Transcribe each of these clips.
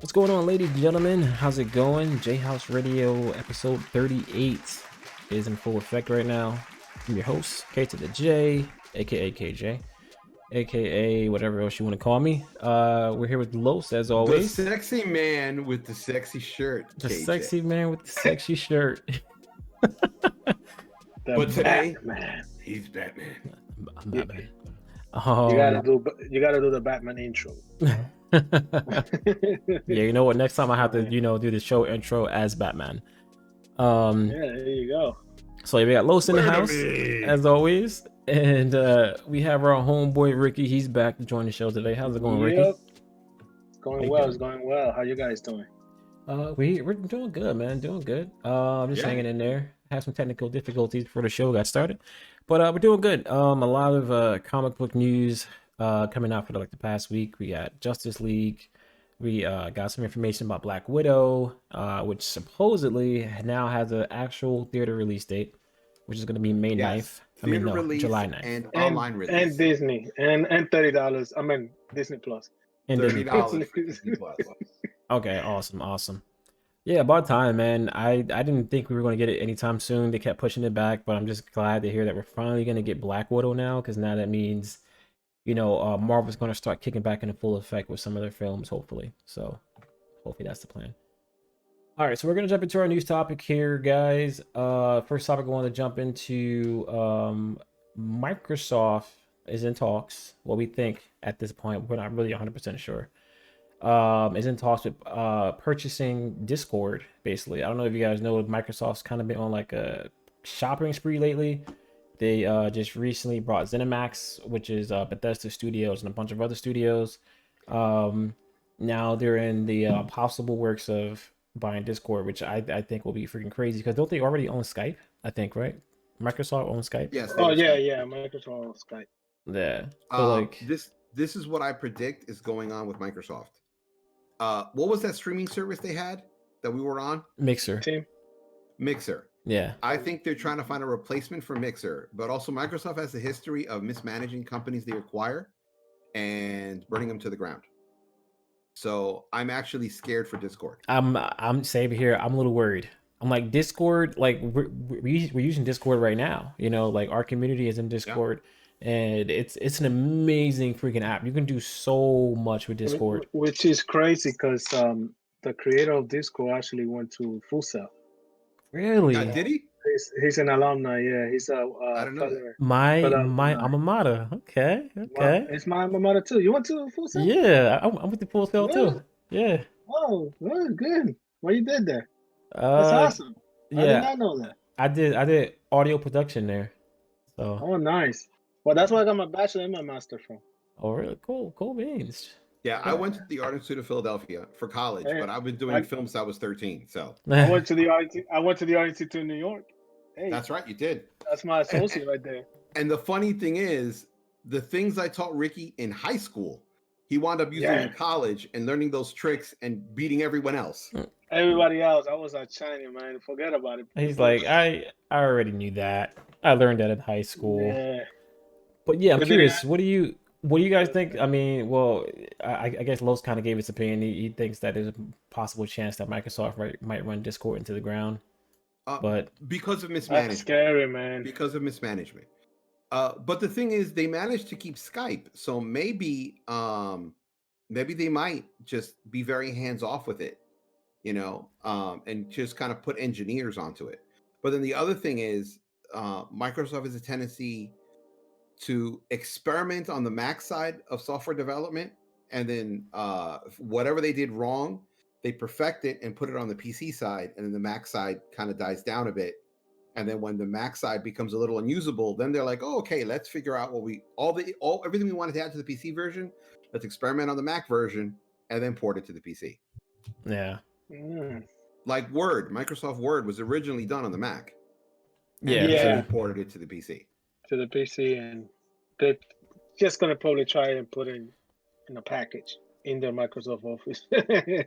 What's going on, ladies and gentlemen? How's it going? JHouze Radio episode 38 is in full effect right now. I'm your host, K to the J, aka KJ, aka whatever else you want to call me. We're here with Los as The always. sexy man with the sexy shirt, The KJ. sexy man with the sexy shirt. But today, Batman. he's Batman. I'm You, Batman. you gotta do the Batman intro. Yeah, you know what? Next time I have to, do the show intro as Batman. Yeah, there you go. So we got Los in the Word of house, me. as always. And we have our homeboy Ricky. He's back to join the show today. How's it going, Ricky? Yep. It's going How well. you It's going well. How you guys doing? We're doing good, man. Doing good. Just Yeah. hanging in there. Had some technical difficulties before the show got started, but we're doing good. A lot of comic book news coming out for the past week. We got Justice League. We got some information about Black Widow, which supposedly now has an actual theater release date, which is going to be May 9th. Theater release July 9th. and online And release. Disney and $30. I mean Disney Plus. And Disney $30 for Disney Plus. Okay, awesome. Yeah, about time, man. I didn't think we were going to get it anytime soon. They kept pushing it back, but I'm just glad to hear that we're finally going to get Black Widow now, because now that means, Marvel's going to start kicking back into full effect with some of their films, hopefully. So, hopefully that's the plan. All right, so we're going to jump into our news topic here, guys. First topic I want to jump into, Microsoft is in talks. What we think at this point, we're not really 100% sure. Is in talks with purchasing Discord. Basically, I don't know if you guys know, Microsoft's kind of been on like a shopping spree lately. They just recently brought ZeniMax, which is Bethesda Studios, and a bunch of other studios. Now they're in the possible works of buying Discord, which I think will be freaking crazy, because don't they already own Skype? I think, right? Microsoft owns Skype. Yes. Oh yeah. Microsoft on Skype. Yeah. So this is what I predict is going on with Microsoft. What was that streaming service they had that we were on? Mixer. Team. Mixer. Yeah. I think they're trying to find a replacement for Mixer, but also Microsoft has a history of mismanaging companies they acquire and burning them to the ground. So I'm actually scared for Discord. I'm same here. I'm a little worried. I'm like, Discord, like we're using Discord right now. Like our community is in Discord, and it's an amazing freaking app. You can do so much with Discord. Which is crazy because the creator of Discord actually went to Full Sail. Really? Did he? He's an alumni. Yeah, he's a I don't know that. My alma mater. Okay. It's my alma mater too. You went to Full Sail? Yeah, I'm with the Full Sail too. Yeah. Oh, good. What you did there? That's awesome. Yeah. I did not know that. I did audio production there. So. Oh, nice. Well, that's where I got my bachelor and my master from. Oh, really? Cool beans. Yeah, I went to the Art Institute of Philadelphia for college, but I've been doing films since I was 13. So I went to the Art Institute in New York. Hey, that's right, you did. That's my associate right there. And the funny thing is, the things I taught Ricky in high school, he wound up using in college and learning those tricks and beating everyone else. Everybody else, I was shining, man. Forget about it. He's like, I already knew that. I learned that in high school. Yeah. But yeah, I'm curious. What do you guys think? I mean, well, I guess Los kind of gave his opinion. He thinks that there's a possible chance that Microsoft might run Discord into the ground. But because of mismanagement. That's scary, man. Because of mismanagement. But the thing is, they managed to keep Skype, so maybe they might just be very hands off with it, and just kind of put engineers onto it. But then the other thing is, Microsoft has a tendency to experiment on the Mac side of software development, and then whatever they did wrong, they perfect it and put it on the PC side, and then the Mac side kind of dies down a bit. And then when the Mac side becomes a little unusable, then they're like, "Oh, okay, let's figure out everything we wanted to add to the PC version. Let's experiment on the Mac version and then port it to the PC." Yeah. Like Word, Microsoft Word was originally done on the Mac. Yeah. They ported it to the PC. And they're just gonna probably try and put it in a package in their Microsoft Office.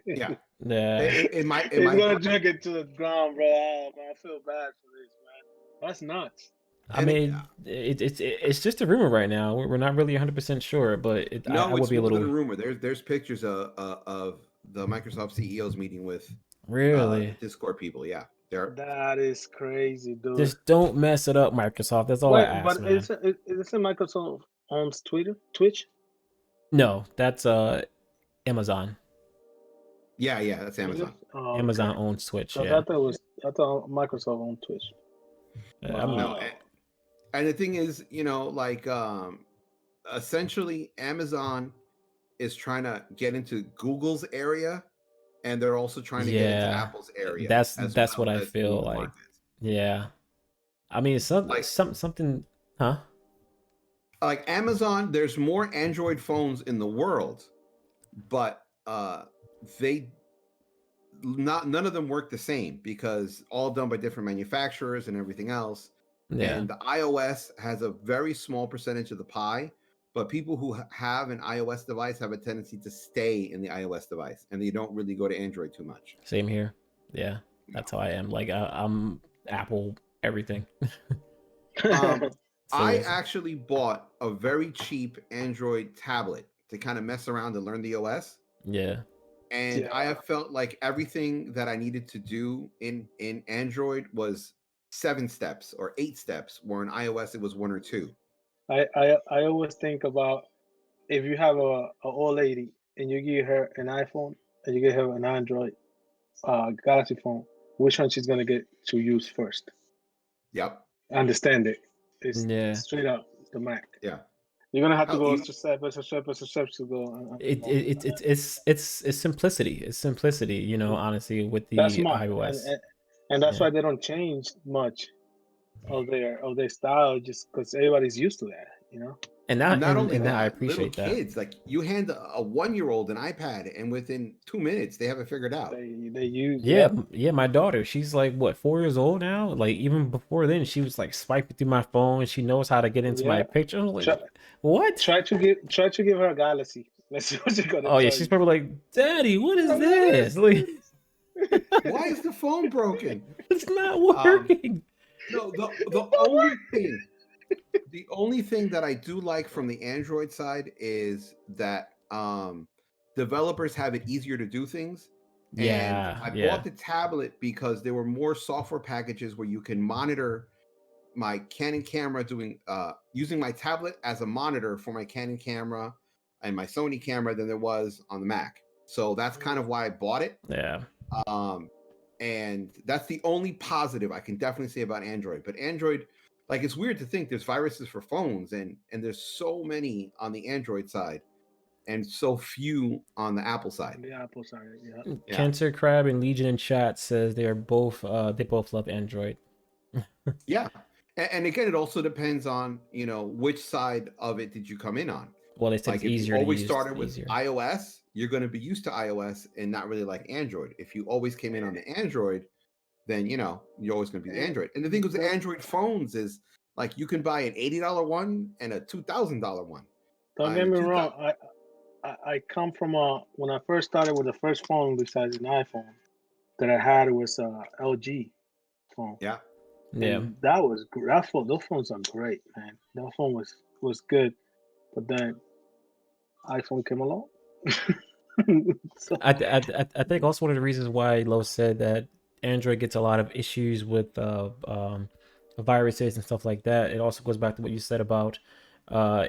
Yeah. It might. It's gonna drag it to the ground, bro. Oh, man, I feel bad for this, man. That's nuts. I mean, it's just a rumor right now. We're not really 100% sure, but I would be a little rumor. There's pictures of the Microsoft CEO's meeting with the Really? Discord people. Yeah, they're That is crazy, dude. Just don't mess it up, Microsoft. That's all I Wait, ask, but man. isn't Microsoft owns Twitter, Twitch? No, that's Amazon. yeah, that's Is it? Amazon. Oh, Amazon okay. owns Twitch. Because Yeah. I thought Microsoft owned Twitch. I'm No, Wow. and the thing is, like essentially Amazon is trying to get into Google's area, and they're also trying to get into yeah. Apple's area as That's what well I as feel move the like. market. Yeah. I mean, Like something, huh? like Amazon, there's more Android phones in the world, but they not none of them work the same because all done by different manufacturers and everything else. Yeah. And the iOS has a very small percentage of the pie, but people who have an iOS device have a tendency to stay in the iOS device, and they don't really go to Android too much. Same here. Yeah. That's how I am. Like I'm Apple everything. Um, So I yes. actually bought a very cheap Android tablet to kind of mess around and learn the OS. Yeah. And I Yeah. have felt like everything that I needed to do in Android was 7 steps or 8 steps, where in iOS it was one or two. I always think about if you have a old lady and you give her an iPhone and you give her an Android Galaxy phone, which one she's gonna get to use first? Yep. Understand it? It's Yeah. straight up the Mac. Yeah. You're gonna have to How go you steps to go. It's simplicity. It's simplicity, honestly, with That's the smart, iOS. and that's Yeah. why they don't change much of their style, just because everybody's used to that. You know, And now not only and now I that, little appreciate that. kids, like you hand a 1 year old an iPad, and within 2 minutes they have it figured out. they use. Yeah, Yep. yeah, my daughter, she's like what, 4 years old now? Like even before then, she was like swiping through my phone. She knows how to get into my Yeah. picture. I was like, Try, what? try to give her a Galaxy. Let's see what she's gonna Oh yeah, tell she's you. probably like, Daddy, what is What is this? Like, this? Why is the phone broken? it's not Um, working. no, the only thing that I do like from the Android side is that developers have it easier to do things. And Yeah, I yeah, bought the tablet because there were more software packages where you can monitor my Canon camera doing using my tablet as a monitor for my Canon camera and my Sony camera than there was on the Mac. So that's kind of why I bought it. yeah. Um, and that's the only positive I can definitely say about Android. But Android, like it's weird to think there's viruses for phones, and there's so many on the Android side and so few on the Apple side. On the Apple side, yeah. Yeah, Cancer Crab and Legion in chat says they both love Android. yeah. And again, it also depends on which side of it did you come in on. Well, they said it's Like if you easier to always use, started with easier. iOS, you're going to be used to iOS and not really like Android. If you always came in on the Android, then you're always going to be the And Android. And the thing with the don't Android phones is like you can buy an $80 one and a $2,000 one. don't And get the me two wrong. thousand, I come from when I first started with the first phone besides an iPhone that I had was a LG phone, yeah, Yeah. and that was that phone. Those phones are great, man. That phone was good, but then iPhone came along. So I think also one of the reasons why Lo said that Android gets a lot of issues with viruses and stuff like that. It also goes back to what you said about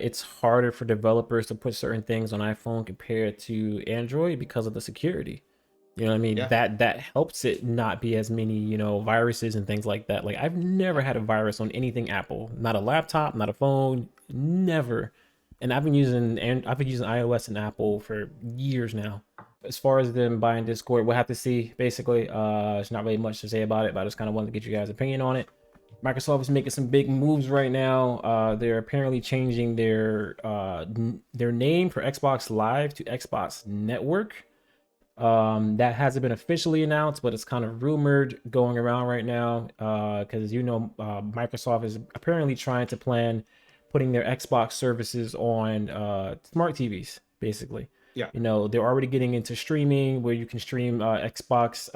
it's harder for developers to put certain things on iPhone compared to Android because of the security. You know what I mean? yeah, That helps it not be as many, viruses and things like that. Like I've never had a virus on anything Apple. Not a laptop, not a phone, never. And I've been using iOS and Apple for years now. As far as them buying Discord, we'll have to see. Basically, there's not really much to say about it, but I just kind of wanted to get you guys' opinion on it. Microsoft is making some big moves right now. They're apparently changing their name for Xbox Live to Xbox Network. That hasn't been officially announced, but it's kind of rumored going around right now. Because Microsoft is apparently trying to plan putting their Xbox services on smart TVs, basically. yeah, They're already getting into streaming where you can stream Xbox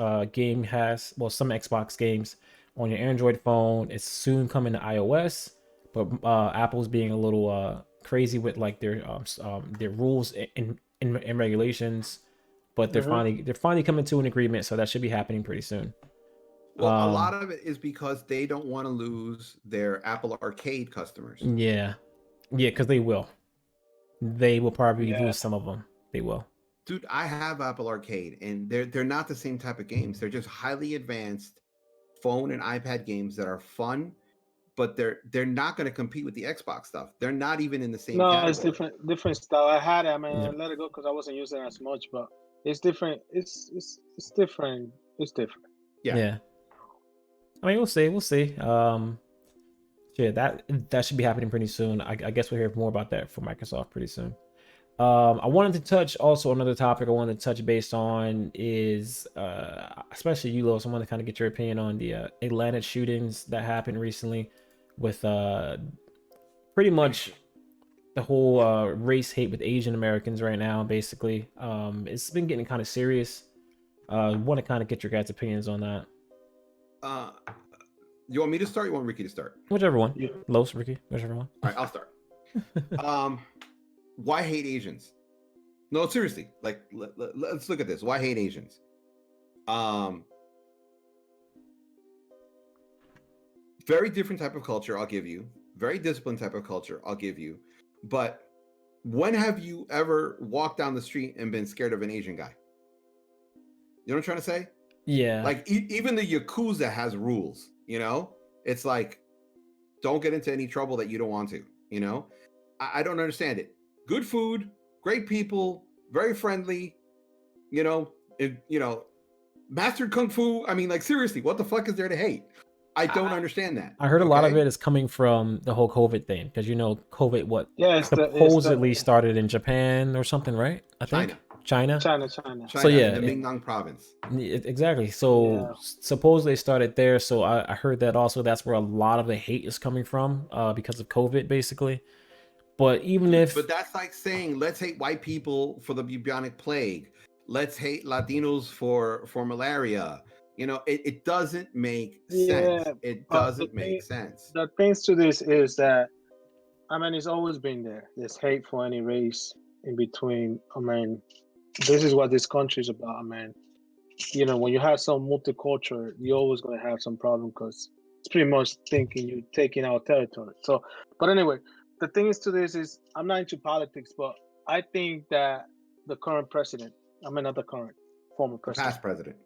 some Xbox games on your Android phone. It's soon coming to iOS, but Apple's being a little crazy with like their rules and regulations but they're Mhm. finally coming to an agreement, so that should be happening pretty soon. Well, a Um, lot of it is because they don't want to lose their Apple Arcade customers. yeah, yeah, because they will. They will probably Yeah. lose some of them. They will. Dude, I have Apple Arcade, and they're not the same type of games. They're just highly advanced phone and iPad games that are fun, but they're not going to compete with the Xbox stuff. They're not even in the same No, it's category. different style. I had it. I mean, I Yeah. let it go because I wasn't using it as much, but it's different. It's different. It's different. Yeah. Yeah. I mean, we'll see. We'll see. Yeah, that should be happening pretty soon. I guess we'll hear more about that from Microsoft pretty soon. I wanted to touch also another topic I wanted to touch based on is especially you, Los. I want to kind of get your opinion on the Atlanta shootings that happened recently with pretty much the whole race hate with Asian Americans right now. Basically, it's been getting kind of serious. Want to kind of get your guys' opinions on that. Uh, you want me to start? You want Ricky to start? Whichever one, Yeah. Los, Ricky, whichever one. All right, I'll start. Why hate Asians? No, seriously. Like, let's look at this. Why hate Asians? Very different type of culture. I'll give you. Very disciplined type of culture. I'll give you. But when have you ever walked down the street and been scared of an Asian guy? You know what I'm trying to say? Yeah. Like even the Yakuza has rules, you know? It's like, don't get into any trouble that you don't want to, you know? I don't understand it. Good food, great people, very friendly, you know, mastered kung fu. I mean, like, seriously, what the fuck is there to hate? I don't understand that. I heard a lot of okay? it is coming from the whole COVID thing because COVID what Yeah, supposedly started in Japan or something, right? I think China. China. China So yeah, in the Mingnang province. exactly. So Yeah. supposedly it started there. So I heard that also that's where a lot of the hate is coming from because of COVID, basically. But even if But that's like saying, let's hate white people for the bubonic plague. Let's hate Latinos for malaria. You know, it doesn't make sense. Yeah. It But doesn't make sense. the things to this is that, I mean, it's always been there. There's hate for any race in between. I mean, this is what this country is about. I mean, when you have some multicultural, you're always going to have some problem because it's pretty much thinking you're taking our territory. So, but anyway, the thing is to this is I'm not into politics, but I think that the current president, I mean, not the current, former The president, past president.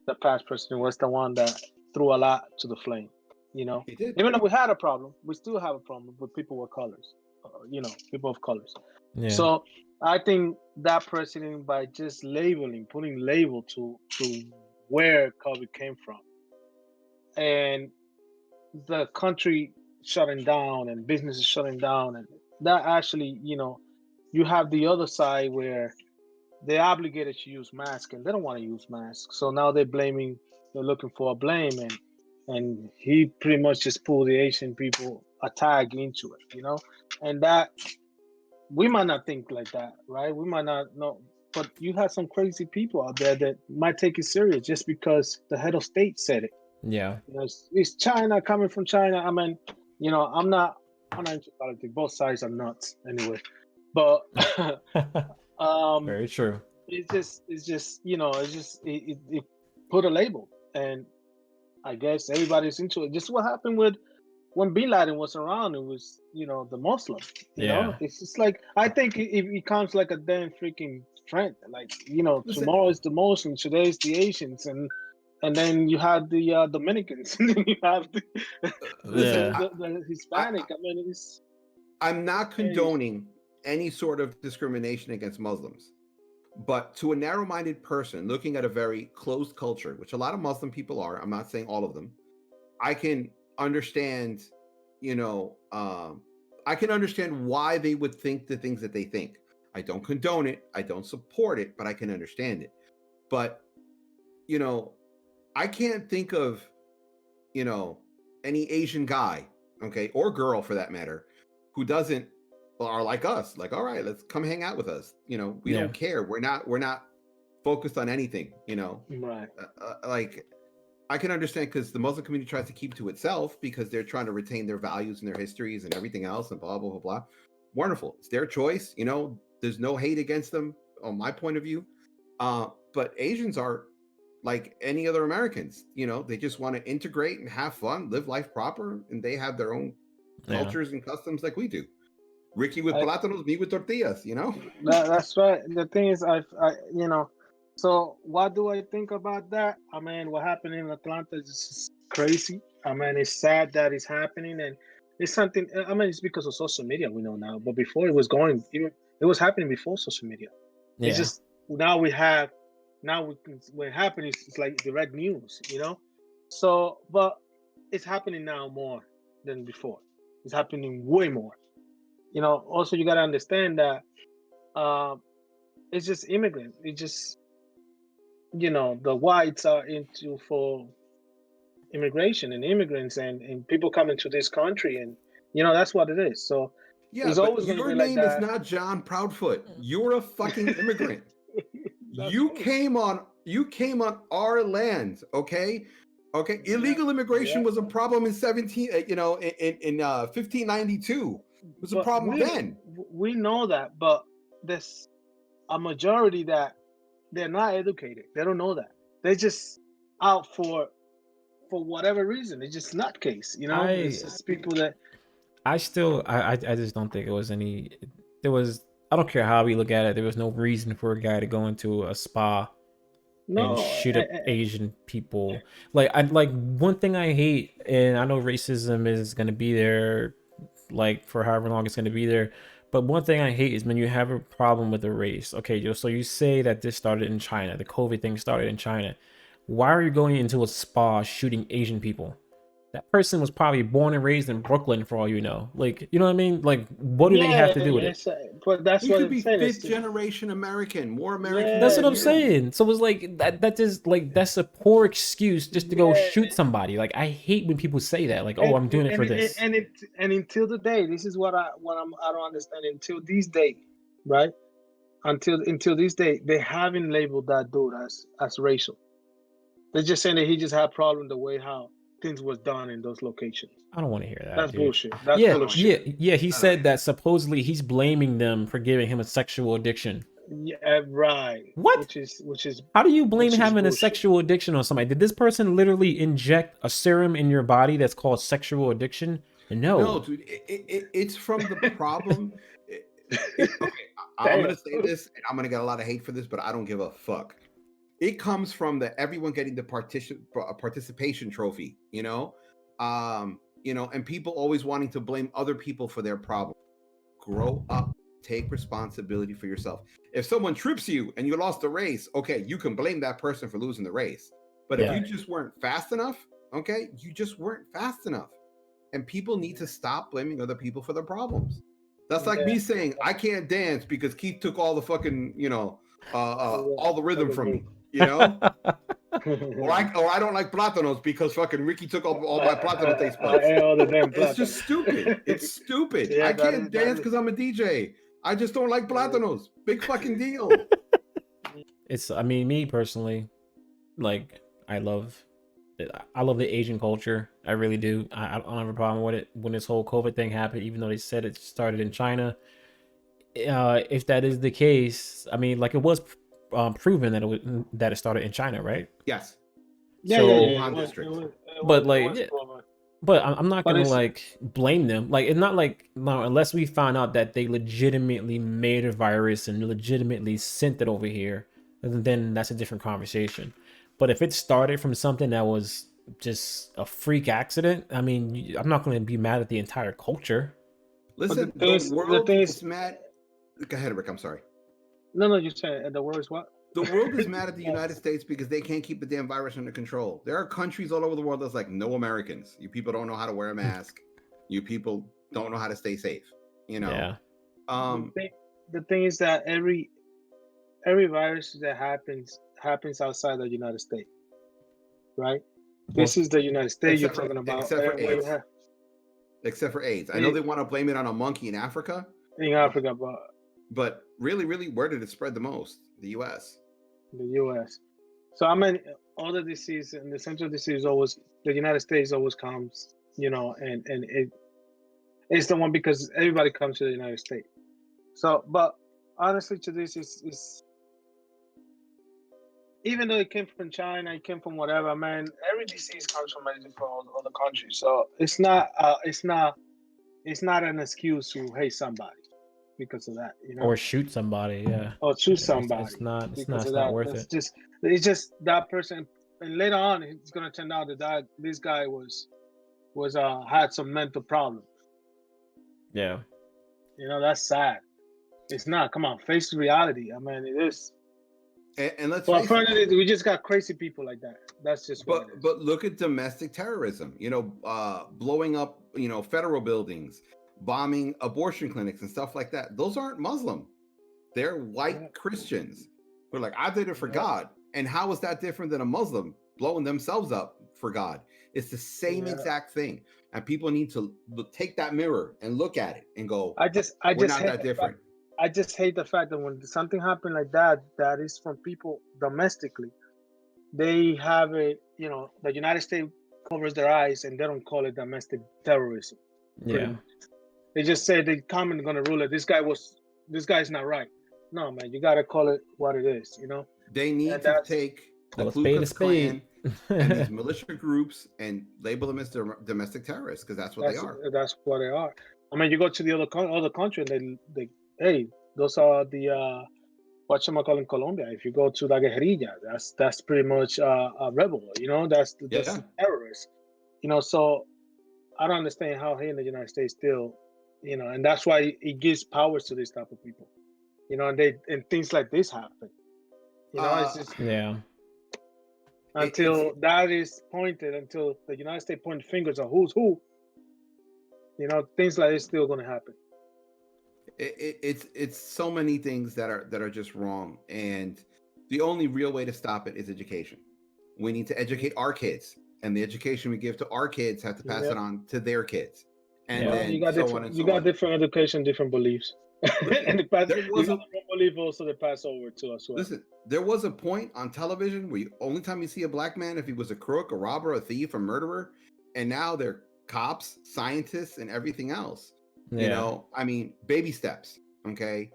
the past president was the one that threw a lot to the flame. He did. Even though we had a problem, we still have a problem with people with colors, people of colors. yeah, So I think that president, by just putting label to where COVID came from, and the country shutting down and businesses shutting down, and that actually, you have the other side where they're obligated to use masks and they don't want to use masks. So now they're looking for a blame, and he pretty much just pulled the Asian people a tag into it, and that we might not think like that, right? We might not know, but you have some crazy people out there that might take it serious just because the head of state said it. yeah, It's China coming from China. I mean, I'm not into politics. Both sides are nuts anyway, but um, very true. it put a label, and I guess everybody's into it. Just what happened with when Bin Laden was around, it was the Muslim. Yeah, It's just like I think it becomes like a damn freaking trend. Like Listen, tomorrow is the Muslims, today is the Asians, and then you have the Dominicans, and then you have listen. yeah, the Hispanic. I mean, it's I'm not crazy. condoning any sort of discrimination against Muslims. But to a narrow minded person looking at a very closed culture, which a lot of Muslim people are, I'm not saying all of them, I can understand, I can understand why they would think the things that they think. I don't condone it, I don't support it, but I can understand it. But, I can't think of, any Asian guy, okay, or girl for that matter, who doesn't are like us, like, all right, let's come hang out with us. We yeah, don't care. We're not focused on anything. Right. Like, I can understand because the Muslim community tries to keep to itself because they're trying to retain their values and their histories and everything else and blah blah blah blah. Wonderful, it's their choice. There's no hate against them on my point of view, But Asians are like any other Americans. They just want to integrate and have fun, live life proper, and they have their own Yeah. cultures and customs like we do. Ricky with I, plátanos, me with tortillas. that's right. The thing is, so what do I think about that? I mean, what happened in Atlanta is just crazy. I mean, it's sad that it's happening, and it's something. I mean, it's because of social media we know now, but before it was happening before social media. It's Yeah. just when it happens, it's like direct news, So, but it's happening now more than before. It's happening way more. Also you got to understand that it's just immigrants. It's just the whites are into for immigration and immigrants and people coming to this country, and that's what it is. So Yeah, it's but always going to your be like name is that. not John Proudfoot. You're a fucking immigrant. That's You true. came on our land, okay? Okay, Yeah, illegal immigration yeah. was a problem in 1592. It was a But problem then. we know that, but there's a majority that they're not educated. They don't know that. They're just out for whatever reason. It's just nutcase, I It's just people that I still I just don't think it was any there was I don't care how we look at it, there was no reason for a guy to go into a spa and no. shoot up Asian people. Like one thing I hate, and I know racism is gonna be there like for however long it's gonna be there. But one thing I hate is when you have a problem with a race. Okay, so you say that this started in China, the COVID thing started in China. Why are you going into a spa shooting Asian people? That person was probably born and raised in Brooklyn for all you know. Like, you know what I mean? Like, what do they Yeah, have to do with it? but that's He what could I'm be saying. fifth generation American, more American That's Yeah, than what I'm you. saying. So it's like that just like that's a poor excuse just to go yeah, shoot somebody. Like I hate when people say that. Like, oh, and I'm doing it and for and, this. and, it, and until the day, this is I don't understand. Until this day, right? Until this day, they haven't labeled that dude as racial. They're just saying that he just had problem the way how things was done in those locations. I don't want to hear that, That's dude. bullshit. That's Yeah, full I of don't either. yeah, shit. yeah. He I don't said either. that supposedly he's blaming them for giving him a sexual addiction. Yeah, right. What? How do you blame Which is having a bullshit. sexual addiction on somebody? Did this person literally inject a serum in your body that's called sexual addiction? No, No. dude, it's from the problem. Okay, I'm Damn. gonna say this, and I'm gonna get a lot of hate for this, but I don't give a fuck. It comes from the everyone getting the participation trophy, and people always wanting to blame other people for their problem. Grow up, take responsibility for yourself. If someone trips you and you lost the race, okay, you can blame that person for losing the race. But if Yeah. you Right. just weren't fast enough, okay, you just weren't fast enough. And people need to stop blaming other people for their problems. That's like Yeah. me saying I can't dance because Keith took all the fucking, all the rhythm from me, or I don't like plátanos because fucking Ricky took all my plátano taste buds. I ate all the damn It's plata. just stupid. It's stupid. Yeah, I that can't is that dance is because I'm a DJ. I just don't like that is. plátanos. Big fucking deal. It's I mean, me personally, like I love the Asian culture. I really do. I don't have a problem with it. When this whole COVID thing happened, even though they said it started in China, if that is the case, I mean, like it was proven that it started in China, right? Yes. Yeah, yeah, The So, yeah. Wuhan district. but It like, was yeah, proven. but I'm not But gonna it's like blame them. Like, it's not like no, unless we find out that they legitimately made a virus and legitimately sent it over here, then that's a different conversation. But if it started from something that was just a freak accident, I mean, I'm not gonna be mad at the entire culture. but Listen, the the world thing is is mad. Go ahead, Rick. I'm sorry. no, you said the word is what? The world is mad at the United States because they can't keep the damn virus under control. There are countries all over the world that's like, no Americans. You people don't know how to wear a mask. You people don't know how to stay safe. You know. Yeah. the Um, thing the thing is that every virus that happens outside the United States, right? Well, This is the United States you're except for talking about. except for Where you AIDS. have Except for AIDS. I know it, they want to blame it on a monkey in Africa, in uh, Africa, but but really, really, where did it spread the most? The U.S. the U.S. So I mean, all the disease and the central disease always the United States always comes, and it's the one because everybody comes to the United States. So, but honestly, to this is even though it came from China, it came from whatever, man. Every disease comes from many different other countries, so it's not an excuse to hate somebody because of that, you know, Or shoot somebody. Yeah. or choose It's somebody not. It's not. because of It's not that. worth That's it. just it's just that person, and later on, it's gonna turn out that this guy was had some mental problem. Yeah. You know, that's sad. It's not. Come on, face reality. I mean, it is. And let's Well, face it. apparently, we just got crazy people like that. That's just what it is. But look at domestic terrorism. Blowing up federal buildings, bombing abortion clinics and stuff like that. Those aren't Muslim. They're white Yeah. Christians. They're like, I did it for Yeah. God. And how is that different than a Muslim blowing themselves up for God? It's the same Yeah. exact thing. And people need to take that mirror and look at it and go, I just we're not hate that different. I just hate the fact that when something happened like that, that is from people domestically, they have it. You know, the United States covers their eyes and they don't call it domestic terrorism. Pretty Yeah. much, they just say the comment going to rule it. This guy's not right. No, man, you got to call it what it is. You know, They need and to that's take the Call a Ku spade a Klux Klan spade. and these militia groups and label them as domestic terrorists because that's what they are. that's what they are. I mean, you go to the other country and they hey, those are the whatchamacallit in Colombia. If you go to La Guerrilla, that's pretty much a rebel. You know, that's Yeah. a terrorist. You know, so I don't understand how here in the United States still, you know, and that's why it gives powers to this type of people. You know, and things like this happen. You know, it's just Yeah. until that is pointed, until the United States point fingers on who's who. You know, things like this still going to happen. It's so many things that are just wrong, and the only real way to stop it is education. We need to educate our kids, and the education we give to our kids have to pass it on to their kids, and Yeah. then You got so on and so on. different education, different beliefs, Listen, and there you was got a the wrong belief also they pass over to us. Well. listen. There was a point on television where only time you see a black man if he was a crook, a robber, a thief, a murderer, and now they're cops, scientists, and everything else. Yeah. I mean, baby steps. Okay.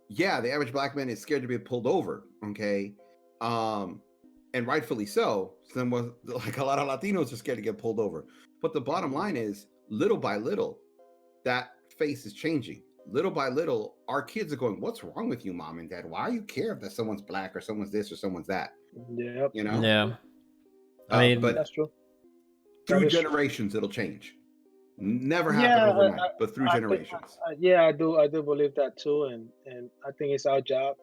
Yeah, the average black man is scared to be pulled over. Okay. And rightfully so. Some was like a lot of Latinos are scared to get pulled over. But the bottom line is, little by little, that face is changing. Little by little, our kids are going, "What's wrong with you, mom and dad? Why do you care if someone's black or someone's this or someone's that?" Yep. Yeah. I mean, but that's true. through generations, it'll change. Never happen Yeah, overnight, but through generations. I do believe that too, and I think it's our job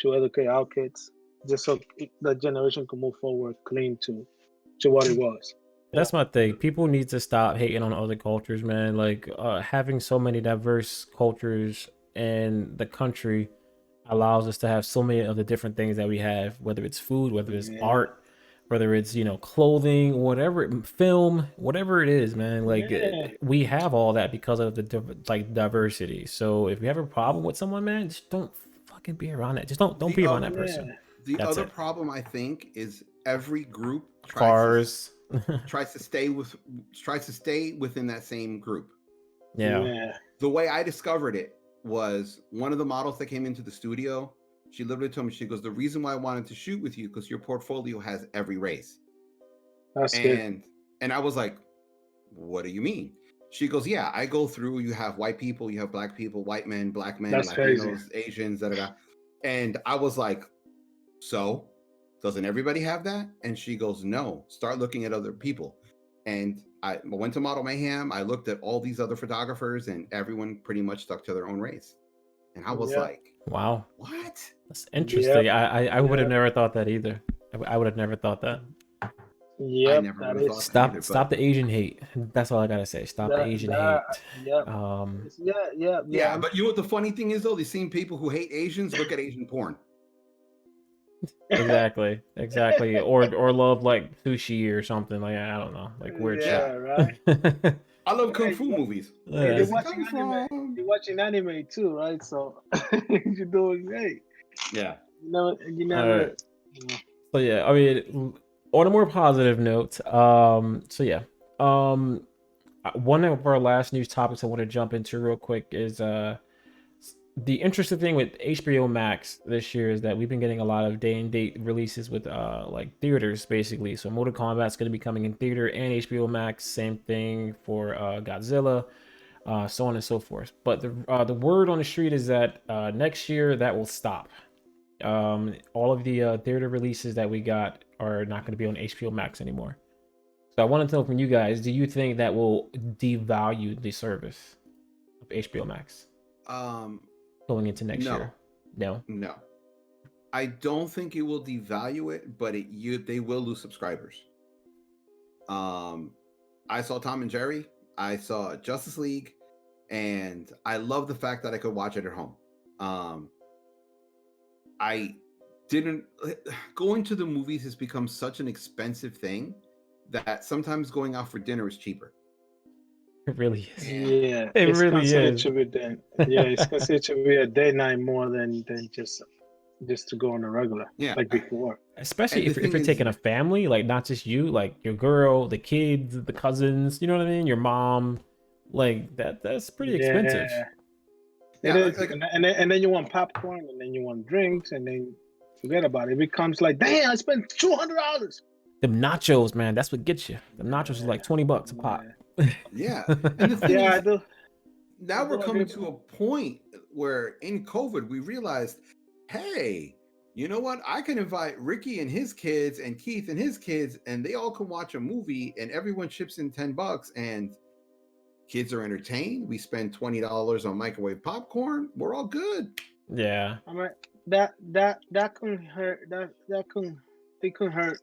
to educate our kids just so the generation can move forward clean to what it was. that's my thing. People need to stop hating on other cultures, man. Like having so many diverse cultures in the country allows us to have so many of the different things that we have, whether it's food, whether it's art, whether it's clothing, whatever, film, whatever it is, man. Like we have all that because of the diversity. So if you have a problem with someone, man, just don't fucking be around it. Just don't be around that person. The That's other it. problem I think is every group Cars. tries to stay within that same group. Yeah. The way I discovered it was one of the models that came into the studio. She literally told me, she goes, "The reason why I wanted to shoot with you because your portfolio has every race." That's good. And I was like, "What do you mean?" She goes, "Yeah, I go through. You have white people, you have black people, white men, black men, That's Latinos, crazy. Asians, da da da." And I was like, "So, doesn't everybody have that?" And she goes, "No, start looking at other people." And I went to Model Mayhem. I looked at all these other photographers, and everyone pretty much stuck to their own race. And I was like, "Wow, what? That's interesting." I would have never thought that either. I would have never thought that. Yep, I never would have thought Stop that either, stop the Asian hate. That's all I gotta say. Stop the Asian hate. Yep. Yeah, but you know what the funny thing is though? These same people who hate Asians look at Asian porn. Exactly. Or love like sushi or something like I don't know, like weird shit. Right. I love kung fu movies. You're watching anime too, right? So you're doing great. Yeah. You never. Right. So yeah, I mean, on a more positive note, so yeah, one of our last news topics I want to jump into real quick is the interesting thing with HBO Max this year is that we've been getting a lot of day and date releases with like theaters basically. So Mortal Kombat's going to be coming in theater and HBO Max. Same thing for Godzilla, so on and so forth. But the word on the street is that next year that will stop. All of the theater releases that we got are not going to be on HBO Max anymore. So I wanted to know from you guys, do you think that will devalue the service of HBO Max Um, going into next no, year? No. no. I don't think it will devalue it, but they will lose subscribers. I saw Tom and Jerry, I saw Justice League, and I love the fact that I could watch it at home. I didn't going to the movies has become such an expensive thing that sometimes going out for dinner is cheaper. It really is. Yeah, It it's really considered is. to be then. Yeah, it's considered to be a day night more than just to go on a regular Yeah. like before. Especially And the if thing you're is, taking a family, like not just you, like your girl, the kids, the cousins, you know what I mean? Your mom, like that's pretty expensive. Yeah, it yeah, is. like And then you want popcorn, and then you want drinks, and then forget about it. It becomes like, damn, I spent $200. Them nachos, man, that's what gets you. The nachos is like $20 a pop. yeah. And the thing Yeah, is, I do. now I we're do agree. coming to a point where in COVID we realized, hey, you know what? I can invite Ricky and his kids and Keith and his kids, and they all can watch a movie, and everyone chips in $10, and kids are entertained. We spend $20 on microwave popcorn. We're all good. Yeah. I mean, that can hurt. It can hurt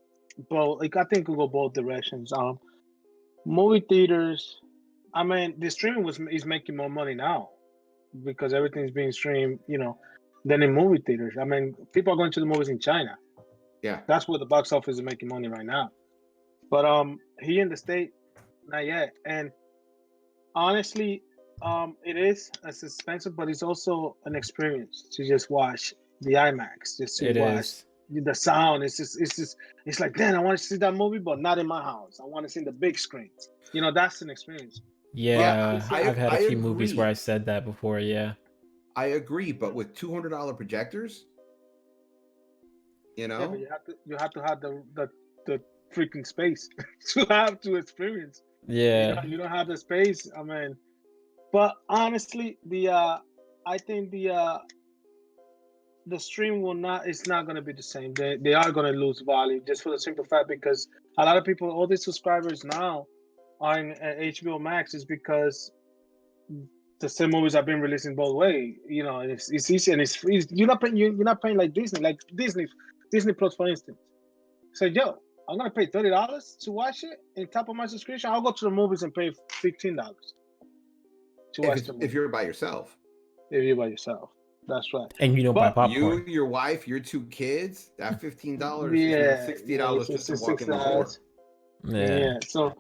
both. Like I think it could go both directions. Movie theaters. I mean, the streaming is making more money now because everything's being streamed. Than in movie theaters. I mean, people are going to the movies in China. Yeah. That's where the box office is making money right now. But here in the state, not yet. And honestly, it is as expensive, but it's also an experience to just watch the IMAX, just to It watch is. the sound. It's like, damn, I want to see that movie, but not in my house. I want to see the big screen. That's an experience. Yeah, I've had I a few movies where agree. I said that before. Yeah. I agree, but with $200 projectors, Yeah, but you have to have the freaking space to have to experience. Yeah. You don't have the space. I mean, but honestly, I think the stream will not. It's not going to be the same. They are going to lose value just for the simple fact because a lot of people, all these subscribers now, on HBO Max is because the same movies have been releasing both way. And it's easy and it's free. You're not paying like Disney Plus, for instance. So yo, I'm gonna pay $30 to watch it in top of my subscription. I'll go to the movies and pay $15 to watch the movie. if you're by yourself. If you're by yourself, that's right. And you don't buy But You, popcorn. your wife, your two kids, that $15 is now yeah, $60 just to walk in the door. Yeah. Yeah. So,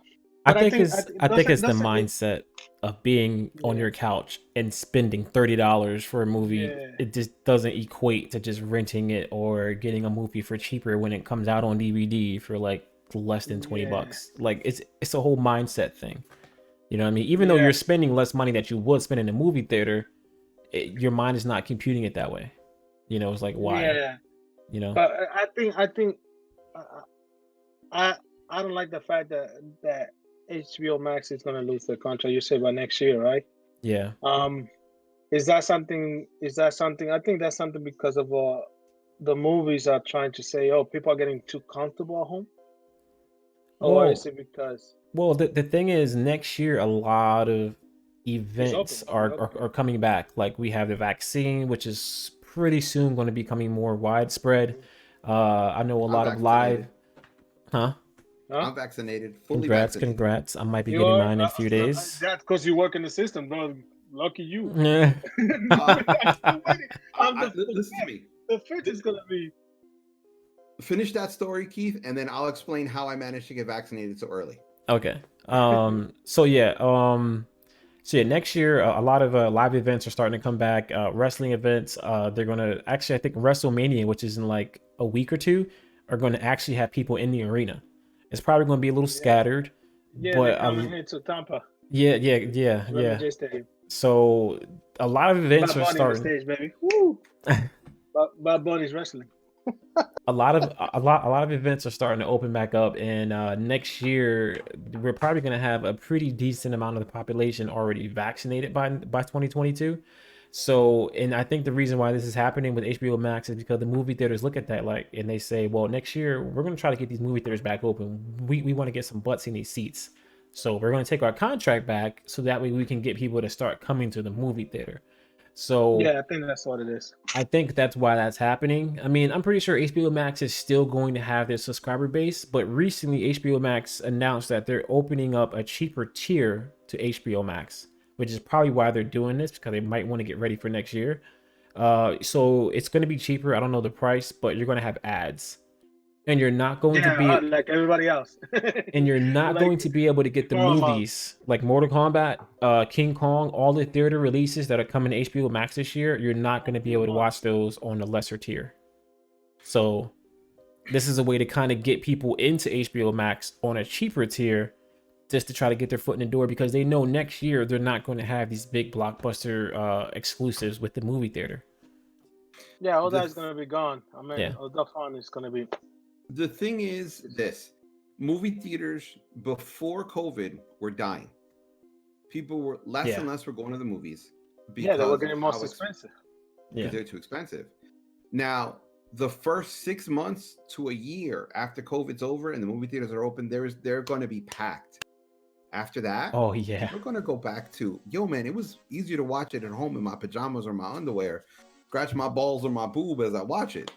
I but think it's the doesn't it? mindset of being on Yeah, your couch and spending $30 for a movie. yeah, It just doesn't equate to just renting it or getting a movie for cheaper when it comes out on DVD for like less than 20 yeah, bucks. Like it's a whole mindset thing. You know what I mean? Even though yeah, you're spending less money that you would spend in a movie theater, your mind is not computing it that way. It's like why? yeah. You know? But I think uh, I I don't like the fact that HBO Max is gonna lose their contract. You say by next year, right? Yeah. Um, is that something? Is that something? I think that's something because of the movies are trying to say, oh, people are getting too comfortable at home, or is Well, it because the thing is, next year a lot of it's events open? It's open. are coming back. Like we have the vaccine, which is pretty soon going to be coming more widespread. I know a I'm lot of live, vaccinated. huh? Huh? I'm vaccinated, fully Congrats, vaccinated. congrats. I might be You getting are? mine in a few days. That's because you work in the system, bro. Lucky you. Yeah. I'm still waiting. Listen to me. The fifth is gonna be. Finish that story, Keith, and then I'll explain how I managed to get vaccinated so early. Okay. So yeah, next year a lot of live events are starting to come back. Wrestling events. They're gonna actually, I think WrestleMania, which is in like a week or two, are going to actually have people in the arena. It's probably going to be a little Yeah, scattered, yeah, they're but coming here to Tampa, yeah. Raymond J Stadium. So a lot of events Bad are Bunny on the starting. stage, baby. Woo! Bad Bunny's wrestling. A lot of events are starting to open back up, and next year we're probably going to have a pretty decent amount of the population already vaccinated by 2022. So, and I think the reason why this is happening with HBO Max is because the movie theaters look at that like, and they say, well, next year we're going to try to get these movie theaters back open. We want to get some butts in these seats, so we're going to take our contract back so that way we can get people to start coming to the movie theater. So Yeah, I think that's what it is. I think that's why that's happening. I mean, I'm pretty sure HBO Max is still going to have their subscriber base, but recently HBO Max announced that they're opening up a cheaper tier to HBO Max, which is probably why they're doing this because they might want to get ready for next year. So it's going to be cheaper. I don't know the price, but you're going to have ads, and you're not going to Yeah, be like everybody else. and you're not Like going to be able to get the Paramount. movies like Mortal Kombat, King Kong, all the theater releases that are coming to HBO Max this year. You're not going to be able to watch those on the lesser tier. So this is a way to kind of get people into HBO Max on a cheaper tier, just to try to get their foot in the door because they know next year they're not going to have these big blockbuster exclusives with the movie theater. Yeah, all The that's gonna be gone. I mean, Yeah. all the fun is gonna be. the thing is this: movie theaters before COVID were dying. People were less Yeah. and less were going to the movies Yeah, they were because of getting how most expensive. Yeah. they're too expensive. Now, the first 6 months to a year after COVID's over and the movie theaters are open, they're going to be packed. After that, Oh yeah. we're going to go back to, yo, man, it was easier to watch it at home in my pajamas or my underwear, scratch my balls or my boob as I watch it,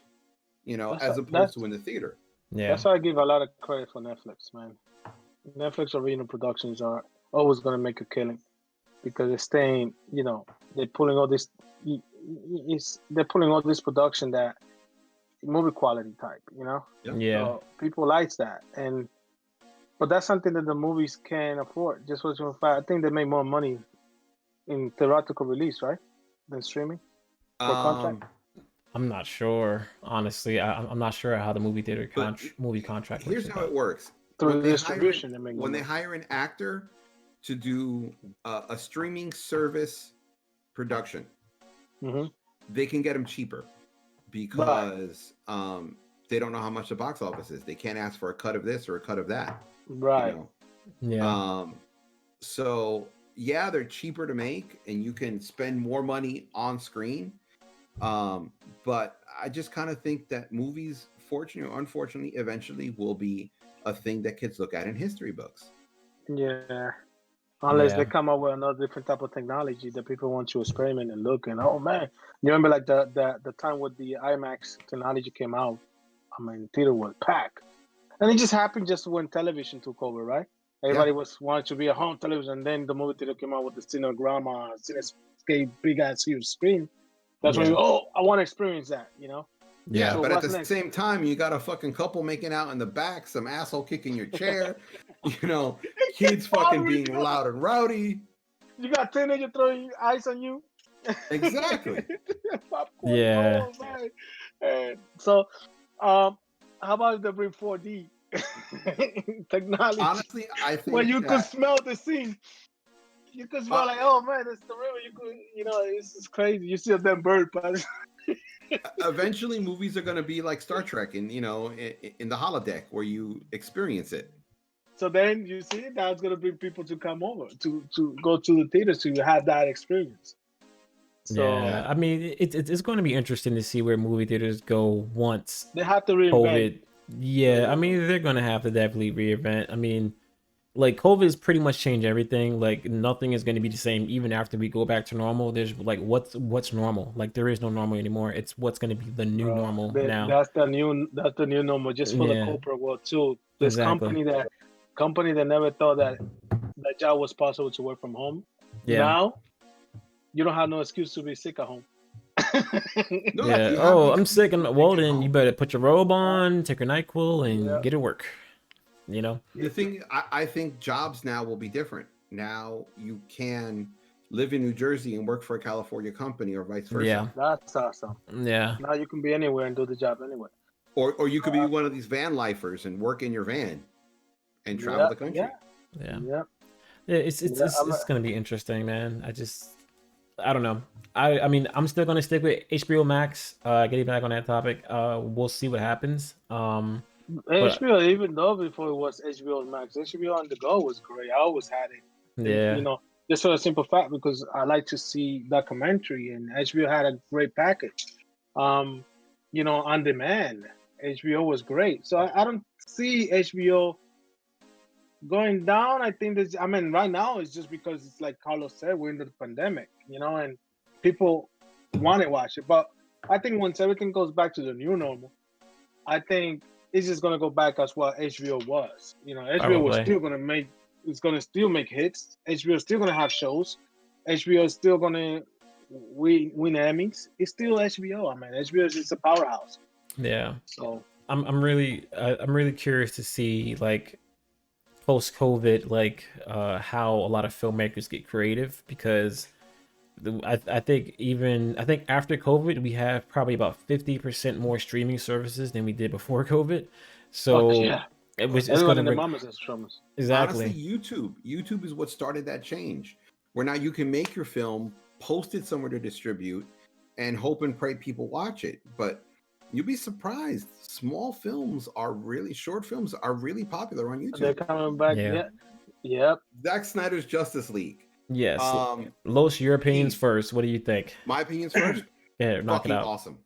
as opposed to in the theater. Yeah. That's why I give a lot of credit for Netflix, man. Netflix original productions are always gonna make a killing because they're staying. They're pulling all this. They're pulling all this production that movie quality type. Yeah. So people likes that, but that's something that the movies can't afford. Just for fact, I think they make more money in theatrical release, right, than streaming for contract. I'm not sure, honestly. I'm not sure how the movie theater But movie contract works. here's how it works: Through when the they distribution, they make when they money. hire an actor to do a streaming service production, Mm-hmm. they can get them cheaper because they don't know how much the box office is. They can't ask for a cut of this or a cut of that. Right. Yeah. So yeah, they're cheaper to make and you can spend more money on screen. But I just kind of think that movies, fortunately or unfortunately, eventually will be a thing that kids look at in history books. Yeah. Unless Yeah. they come up with another different type of technology that people want to experiment and look and oh man, you remember like the time with the IMAX technology came out. I mean, theater was packed, and it just happened just when television took over, right? Everybody was wanted to be a home television, and then the movie theater came out with the Cinegrama, Cinescape, big ass huge screen. That's when Yeah. I want to experience that, Yeah, So but at what's the next? same time, you got a fucking couple making out in the back, some asshole kicking your chair, kids fucking being loud and rowdy. You got teenager throwing ice on you. Exactly. Popcorn. Yeah. Oh man. And so, how about if they bring 4D technology Honestly, I where think you could that smell the scene? You could smell like, oh man, it's the river. You could, it's crazy. You see a damn bird pass. eventually movies are going to be like Star Trek in the holodeck where you experience it. So then you see now it's gonna bring people to come over to go to the theaters to have that experience. So Yeah. I mean, it's going to be interesting to see where movie theaters go once they have to reinvent. COVID. Yeah. I mean, they're going to have to definitely reinvent. I mean, like COVID has pretty much changed everything. Like nothing is going to be the same even after we go back to normal. There's like what's normal. Like there is no normal anymore. It's what's going to be the new normal now. That's the new normal just for the Yeah, corporate world too. This exactly. company that never thought that job was possible to work from home. Yeah. Now you don't have no excuse to be sick at home. No, Yeah. you have the Oh, I'm excuse sick. to be Well, sick at then you home. better put your robe on, take your NyQuil, and get to work. The thing, I think jobs now will be different. Now you can live in New Jersey and work for a California company or vice versa. Yeah. That's awesome. Yeah. Now you can be anywhere and do the job anyway. Or you could be one of these van lifers and work in your van and travel the country. Yeah. Yeah. Yeah. It's gonna be interesting, man. I don't know. I mean, I'm still gonna stick with HBO Max. Getting back on that topic, we'll see what happens. But HBO, even though before it was HBO Max, HBO on the go was great. I always had it, and yeah, just for a simple fact because I like to see documentary, and HBO had a great package. Um, on demand, HBO was great. So I don't see HBO going down. I think that's. I mean, right now it's just because it's like Carlos said, we're in the pandemic, and people want to watch it. But I think once everything goes back to the new normal, I think it's just gonna go back as what HBO was. HBO was probably. still gonna make. It's gonna still make hits. HBO is still gonna have shows. HBO is still gonna win Emmys. It's still HBO. I mean, HBO is just a powerhouse. Yeah, So I'm really curious to see like post COVID, like how a lot of filmmakers get creative because I think after COVID we have probably about 50% more streaming services than we did before COVID. So yeah, it's everyone gonna in the bring mamas is traumas. Honestly, exactly. YouTube is what started that change, where now you can make your film, post it somewhere to distribute, and hope and pray people watch it. But you'll be surprised, short films are really popular on They're YouTube. coming back. Yeah. Yeah, yep. Zack Snyder's Justice League. Yes. Um, Los, your opinions Keith, first. What do you think? my opinions first. Yeah, knock it Fucking out. awesome.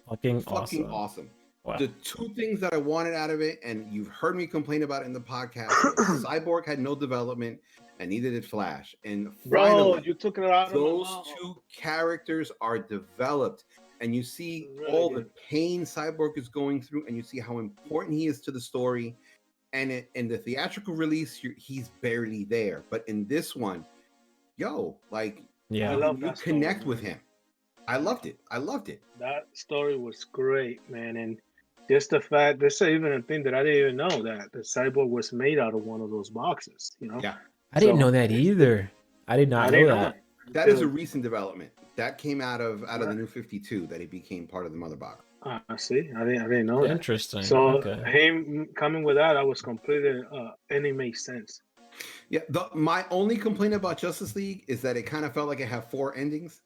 Fucking Fucking awesome. awesome. Wow. The two things that I wanted out of it, and you've heard me complain about it in the podcast, was Cyborg had no development, and neither did Flash. And Bro, finally, you took it out of my those mouth. two characters are developed, and you see Really all good. the pain Cyborg is going through, and you see how important he is to the story. And in the theatrical release, he's barely there, but in this one, like I Yeah. love you that story, connect with man. him. I loved it. I loved it. That story was great, man. And just the fact, there's even a thing that I didn't even know that the cyborg was made out of one of those boxes. Yeah. I didn't know So that either. I did I not know didn't know that. That is a until recent development that came out of the right. new 52 that he became part of the mother box. I see. I didn't know that. Interesting. So Okay. him coming with that, I was completely, and it makes sense. Yeah, my only complaint about Justice League is that it kind of felt like it had four endings.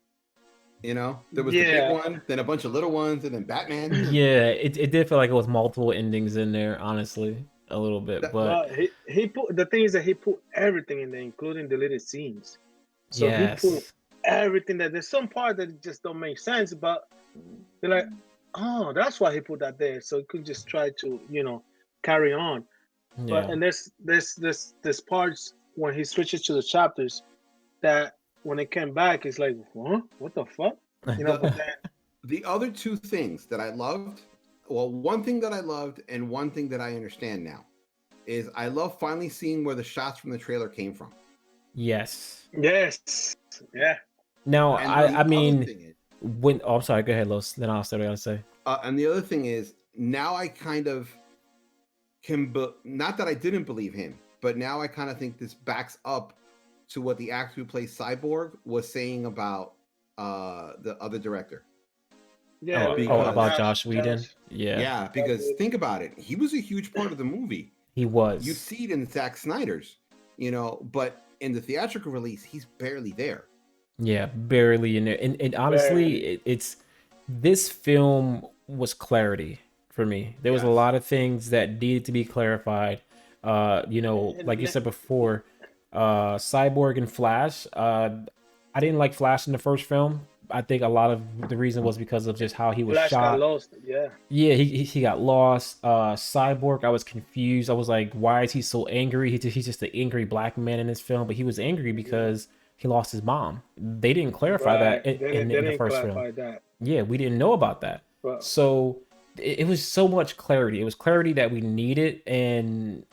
There was the big Yeah, one, then a bunch of little ones, and then Batman. Yeah, it did feel like it was multiple endings in there, honestly, a little bit. That- But but he put the thing is that he put everything in there, including deleted scenes. So he put yes. everything that there's some part that just don't make sense, but they're like, oh, that's why he put that there, so he could just try to, carry on. But Yeah. and there's parts when he switches to the chapters that when it came back, it's like, huh? What the fuck? But then the other two things that I loved, well, one thing that I loved and one thing that I understand now is I love finally seeing where the shots from the trailer came from. Yes. yes, yeah, Now, And then the I other mean, thing is, when I'm sorry, go ahead, Los. Then I'll say what I gotta say. and the other thing is, now I kind of not that I didn't believe him, but now I kind of think this backs up to what the actor who plays Cyborg was saying about the other director. yeah. Because- About Josh Whedon. Yeah, Yeah, because think about it, he was a huge part of the movie. he You was. see it in Zack Snyder's, but in the theatrical release, he's barely there. Yeah, barely in there. And honestly, Barely. it's this film was clarity for me. There was a Yes. lot of things that needed to be clarified. Like you said before, Cyborg and Flash. I didn't like Flash in the first film. I think a lot of the reason was because of just how he was Flash got shot. lost. Yeah, Yeah, he got lost. Cyborg, I was confused. I was like, why is he so angry? He's just an angry black man in this film, but he was angry because he lost his mom. They didn't clarify right. that They in the didn't first film. clarify that. Yeah, we didn't know about that. But So it was so much clarity. It was clarity that we needed. And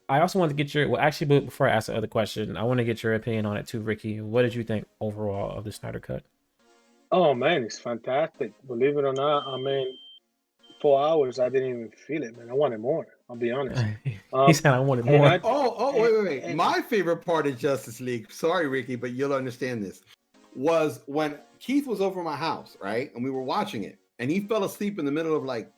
I also wanted to get your, well, actually, but before I ask the other question, I want to get your opinion on it too, Ricky. What did you think overall of the Snyder Cut? oh man, it's fantastic. Believe it or not, I mean, 4 hours, I didn't even feel it, man. I wanted more. I'll be honest. He said I wanted And more. I Wait. and My favorite part of Justice League, sorry, Ricky, but you'll understand this, was when Keith was over my house, right? And we were watching it, and he fell asleep in the middle of like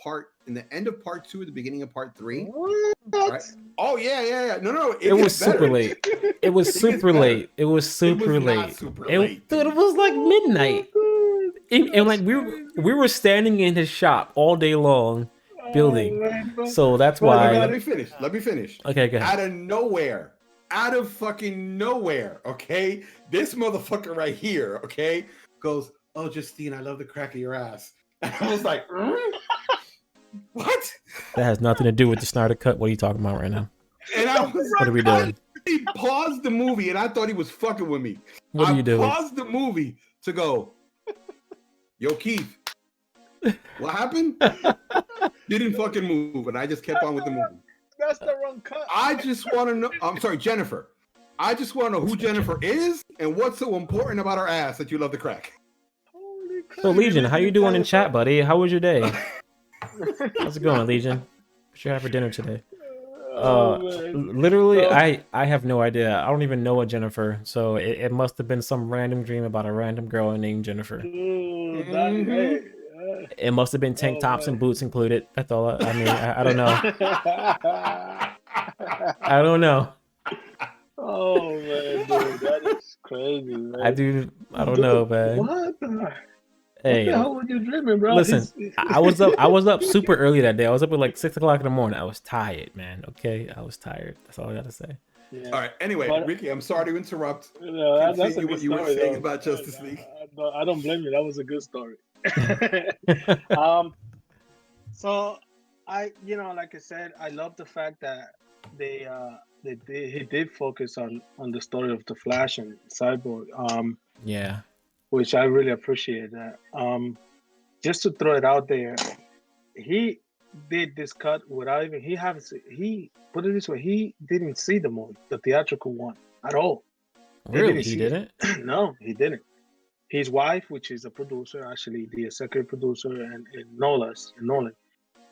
the end of part 2 or the beginning of part 3. What? Right? Oh yeah. No. It was gets better. super late. It was It gets super better. late. It was super not late. super It- late, Dude, it dude. was like midnight. Oh, And like that's we were standing in his shop all day long building. man, So that's but- Let why. me finish. Let me finish. Okay, go ahead. Out of fucking nowhere, okay? This motherfucker right here, okay, goes, "Oh, Justine, I love the crack of your ass." And I was like, what? That has nothing to do with the Snyder cut. What are you talking about right now? And I was What are we doing? He paused the movie, and I thought he was fucking with me. What are you doing? I paused the movie to go, "Yo, Keith, what happened?" Didn't fucking move, and I just kept on with the movie. That's the wrong cut. I just want to know. I'm sorry, Jennifer. I just want to know who Jennifer is and what's so important about her ass that you love the crack. Holy crap. So Legion, how you doing in chat, buddy? How was your day? How's it going, Legion? What you have for dinner today? Man. Literally, So- I have no idea. I don't even know a Jennifer. So it must have been some random dream about a random girl named Jennifer. Ooh, that, Mhm. hey, It must have been tank Oh, tops man. and boots included. That's all. I mean, I don't know. I don't know. Oh man, dude, that is crazy, man. I don't know, man. What the Hey, hell were you dreaming, bro? listen, I was up super early that day. I was up at like 6 o'clock in the morning. I was tired, man. Okay, I was tired. That's all I gotta say. Yeah. All right. Anyway, But- Ricky, I'm sorry to interrupt. No, that's a Continue good what you were story, saying though. about Justice League. I don't blame you. That was a good story. So like I said, I love the fact that he did focus on the story of the Flash and Cyborg, Yeah. which I really appreciate that. Just to throw it out there, he did this cut without even he put it this way, he didn't see the movie, the theatrical one, at all. Really? didn't He see it. didn't? No, he didn't. His wife, which is a producer, actually the executive producer, and Nolan,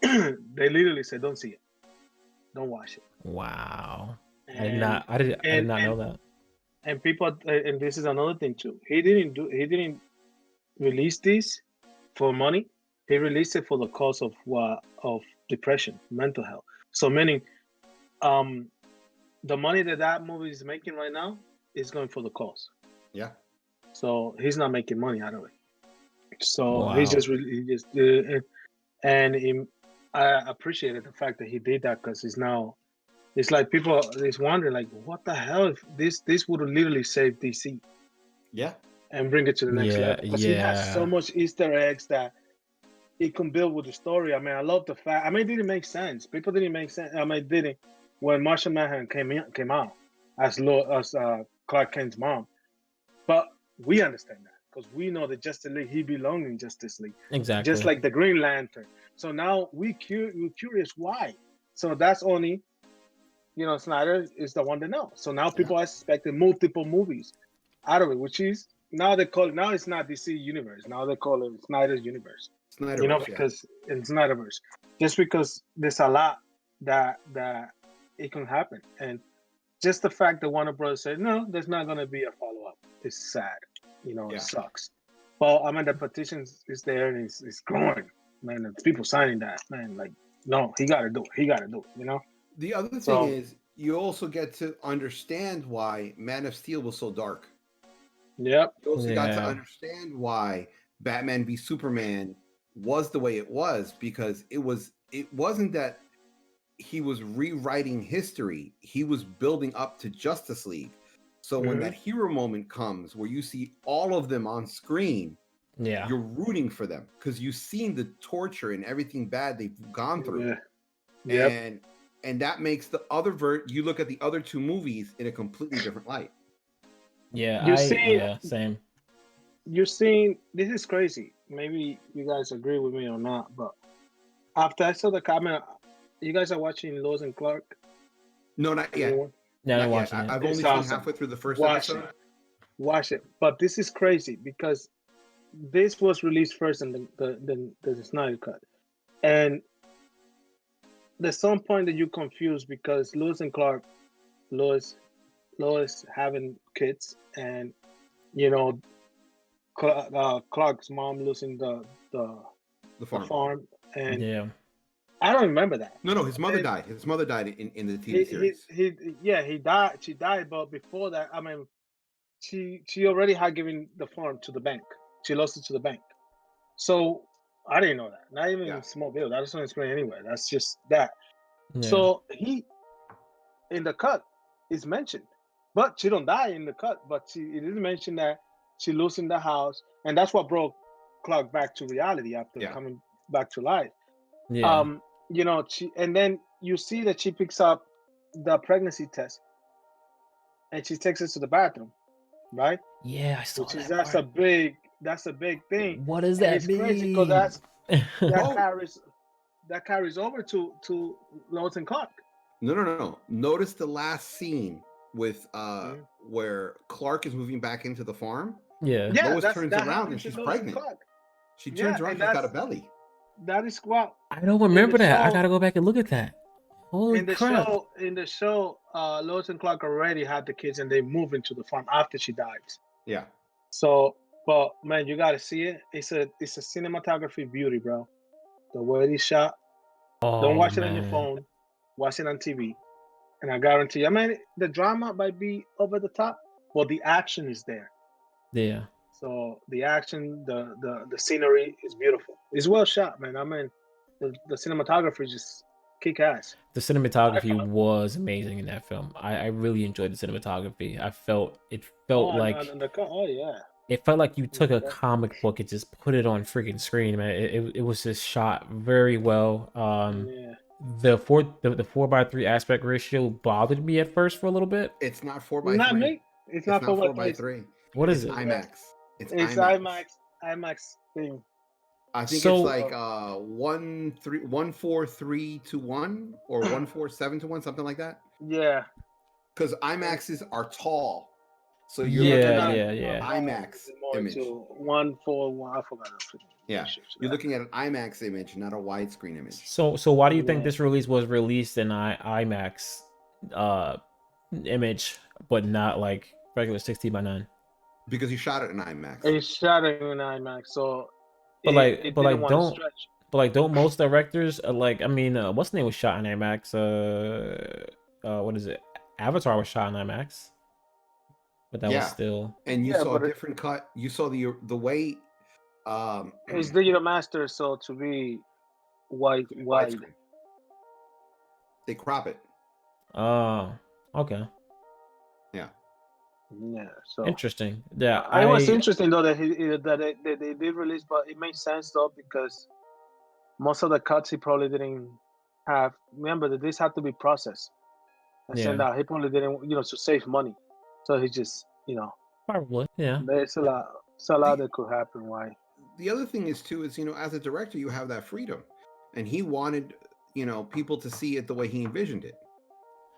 they literally said, "Don't see it, don't watch it." Wow. I And, did not know that. And people, and this is another thing too. He didn't release this for money. He released it for the cause of depression, mental health. So meaning, the money that movie is making right now is going for the cause. Yeah. So he's not making money out of it. So Wow. he just did it. And I appreciated the fact that he did that, because it's like people is wondering, like, what the hell if this would have literally saved DC Yeah. and bring it to the next Yeah, level, because he has so yeah. much Easter eggs that he can build with the story. I mean, I love the fact. I mean, it didn't make sense. People didn't make sense. I mean, it didn't when Martian Manhunter came out as Clark Kent's mom, but we understand that because we know that Justice League, he belonged in Justice League, Exactly. just like the Green Lantern. So now we're curious why. So that's only, Snyder is the one to know. So now people are expecting multiple movies out of it, which is now it's not DC universe. Now they call it Snyder's universe. Snyderverse, Because in Snyderverse, just because there's a lot that it can happen, and just the fact that Warner Bros. Said no, there's not going to be a follow up. It's sad. It sucks. Well, I mean, the petition is there and it's growing, man. And people signing that, man. Like, no, he got to do it. He got to do it. The other thing So- is, you also get to understand why Man of Steel was so dark. Yep. You also got to Yeah. understand why Batman v Superman was the way it was, because it wasn't that he was rewriting history. He was building up to Justice League. So when Mhm. that hero moment comes where you see all of them on screen, Yeah. you're rooting for them because you've seen the torture and everything bad they've gone through. Yeah. Yep. And that makes the other you look at the other two movies in a completely different light. Yeah. see- Same. You're seeing, this is crazy. Maybe you guys agree with me or not, but after I saw the comment, you guys are watching Lois and Clark? No, not yet. Anyone? Now Not you're yet. watching it. I've It's only seen awesome. halfway through the first Watch episode. it. Watch it. But this is crazy because this was released first in the Snyder cut. And there's some point that you're confused because Lois and Clark, Lois having kids, and Clark's mom losing the The farm. farm, and Yeah. I don't remember that. No, his mother And died. His mother died in the He, TV series. he died. She died, but before that, I mean, she already had given the farm to the bank. She lost it to the bank. So I didn't know that. Not even Yeah. a small bill. That doesn't explain anyway. That's just that. Yeah. So he in the cut is mentioned, but she don't die in the cut. But it is mentioned that she losing the house, and that's what brought Clark back to reality after Yeah. coming back to life. Yeah. You know, and then you see that she picks up the pregnancy test and she takes it to the bathroom, right? Yeah, I saw Which is that part. that's a big thing, What does and that it's crazy because mean? that Oh. carries over to Lois and Clark. No. Notice the last scene with Mhm. where Clark is moving back into the farm. Yeah. Yeah, Lois turns that around and happens in she's Lois and pregnant. Clark. She Yeah, turns around, and she's got a belly. that is what I don't in the remember that. I show gotta go back and look at that. Holy crap. in the show, Lois and Clark already had the kids and they move into the farm after she dies. Yeah. So, but man, you gotta see it. It's a cinematography beauty, bro. The way it is shot. Don't Oh watch it on your man. phone. Watch it on TV. And I guarantee you, I mean, the drama might be over the top, but the action is there. Yeah. So the action, the scenery is beautiful. It's well shot, man. I mean, the cinematography is just kick ass. The cinematography was amazing in that film. I really enjoyed the cinematography. It felt like Oh yeah. it felt like you took a Yeah. comic book and just put it on freaking screen, man. It was just shot very well. Yeah. The 4:3 aspect ratio bothered me at first for a little bit. It's not 4:3. Not me. It's It's not not 4:3. 4:3. What is It's it? IMAX. It's It's IMAX. IMAX thing. I think it's So like 143:1 or 147:1, something like that. Yeah. Because IMAXs are tall, so you're Yeah, looking they're yeah, at not. an yeah, They're not yeah. bad. IMAX They're more image. to 141. I forgot. Yeah, you're looking at an IMAX image, not a widescreen image. So why do you think Yeah. this release was released in IMAX image, but not like regular 16:9? Because you shot it in IMAX. It's shot in IMAX, so But it didn't want to don't stretch. don't most directors like, I mean, what's the name was shot in IMAX? What is it? Avatar was shot in IMAX, but that was Yeah, still and you Yeah, saw a but different cut. You saw the way it's digital master, so to be wide. widescreen. They crop it. oh okay, Yeah. So interesting. Yeah, it was interesting though that they did release, but it makes sense though because most of the cuts he probably didn't have. Remember that this had to be processed and sent yeah, out. He probably didn't, to save money. So he just, probably, yeah, there's a lot. It's a lot that could happen. Why? The other thing is too is as a director you have that freedom, and he wanted people to see it the way he envisioned it,